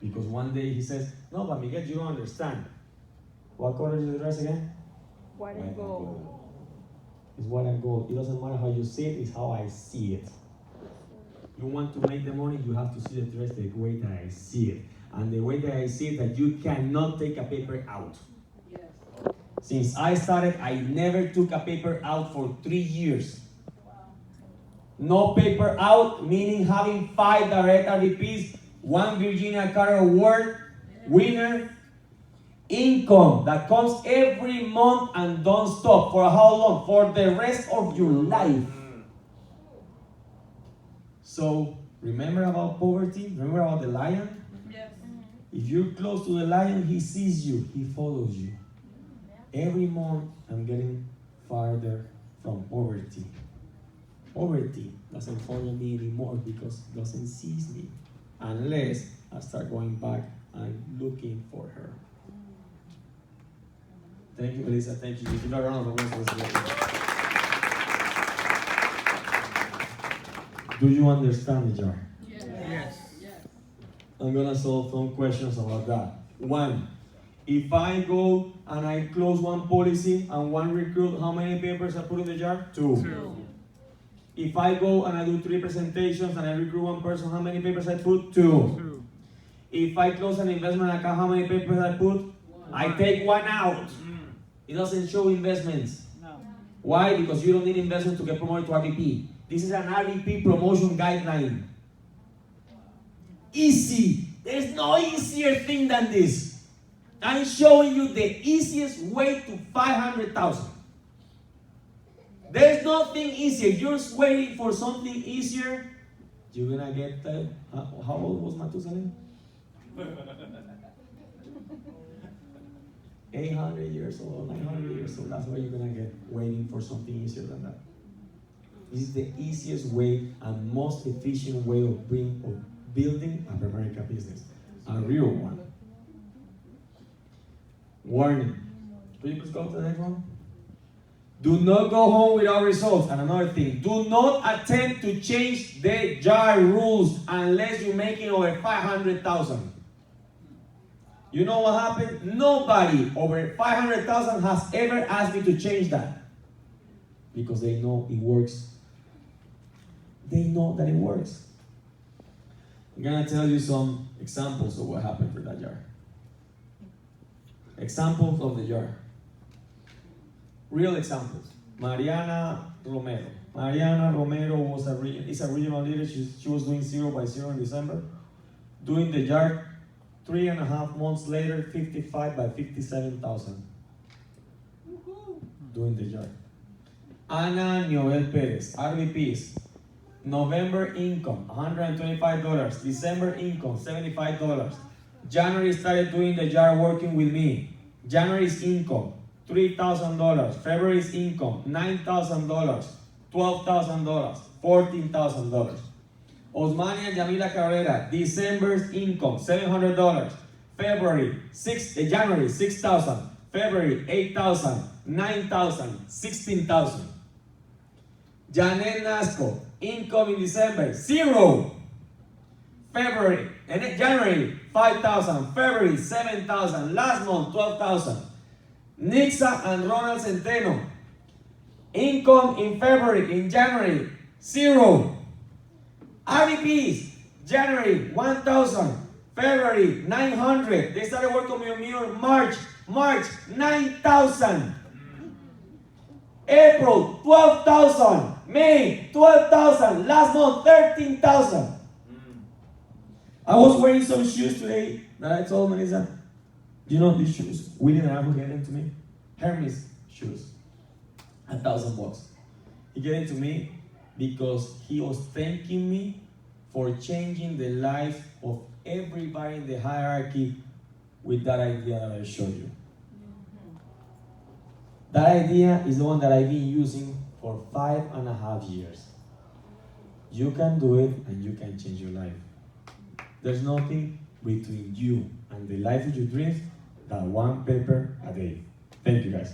Because one day he says, no, but Miguel, you don't understand. What color is the dress again? White and gold. It's white and gold. It doesn't matter how you see it, it's how I see it. You want to make the money, you have to see the dress the way that I see it. And the way that I see it, that you cannot take a paper out. Yes. Since I started, I never took a paper out for 3 years. Wow. No paper out, meaning having 5 direct RVPs, 1 Virginia Carter Award winner, income that comes every month and don't stop. For how long? For the rest of your life. So, remember about poverty? Remember about the lion? Yes. If you're close to the lion, he sees you, he follows you. Every month, I'm getting farther from poverty. Poverty doesn't follow me anymore because it doesn't seize me. Unless I start going back and looking for her. Thank you, Melissa. Thank you. Give a round of applause for this lady. Do you understand the jar? Yes. Yes. Yes. I'm gonna solve some questions about that. 1. If I go and I close one policy and one recruit, how many papers I put in the jar? 2. 2. If I go and I do 3 presentations and I recruit one person, how many papers I put? 2. 2. If I close an investment account, how many papers I put? 1. I take 1 out. It doesn't show investments. No. Why? Because you don't need investment to get promoted to RVP. This is an RVP promotion guideline. Easy. There's no easier thing than this. I'm showing you the easiest way to 500,000. There's nothing easier. You're just waiting for something easier. You're gonna get how old was Matusalem? 800 years old, 900 years old. That's what you're gonna get waiting for something easier than that. This is the easiest way and most efficient way of building a American business, a real one. Warning. Could you please go to the next one? Do not go home without results. And another thing, do not attempt to change the jar rules unless you're making over 500,000. You know what happened? Nobody over 500,000 has ever asked me to change that. Because they know it works. They know that it works. I'm gonna tell you some examples of what happened for that jar. Examples of the jar. Real examples. Mariana Romero. Mariana Romero is a regional leader. She was doing 0 by 0 in December. Doing the jar 3.5 months later, 55 by 57,000. Doing the jar. Ana Noel Perez, RVPs. November income, $125. December income, $75. January started doing the jar working with me. January's income, $3,000. February's income, $9,000. $12,000. $14,000. Osmania Yamila Cabrera, December's income, $700. January, $6,000. February, $8,000. $9,000. $16,000. Janet Nasco, income in December, 0. January, 5,000. February, 7,000. Last month, 12,000. Nixa and Ronald Centeno, income in February, in January, 0. RVPs, January, 1,000. February, 900. They started working with me in March, 9,000. April, 12,000. May, 12,000. Last month, 13,000. I was wearing some shoes today that I told Melissa, you know these shoes? William and I who gave them to me. Hermes shoes. $1,000. He gave it to me because he was thanking me for changing the life of everybody in the hierarchy with that idea that I showed you. That idea is the one that I've been using for 5.5 years. You can do it and you can change your life. There's nothing between you and the life of your dreams than one paper a day. Thank you guys.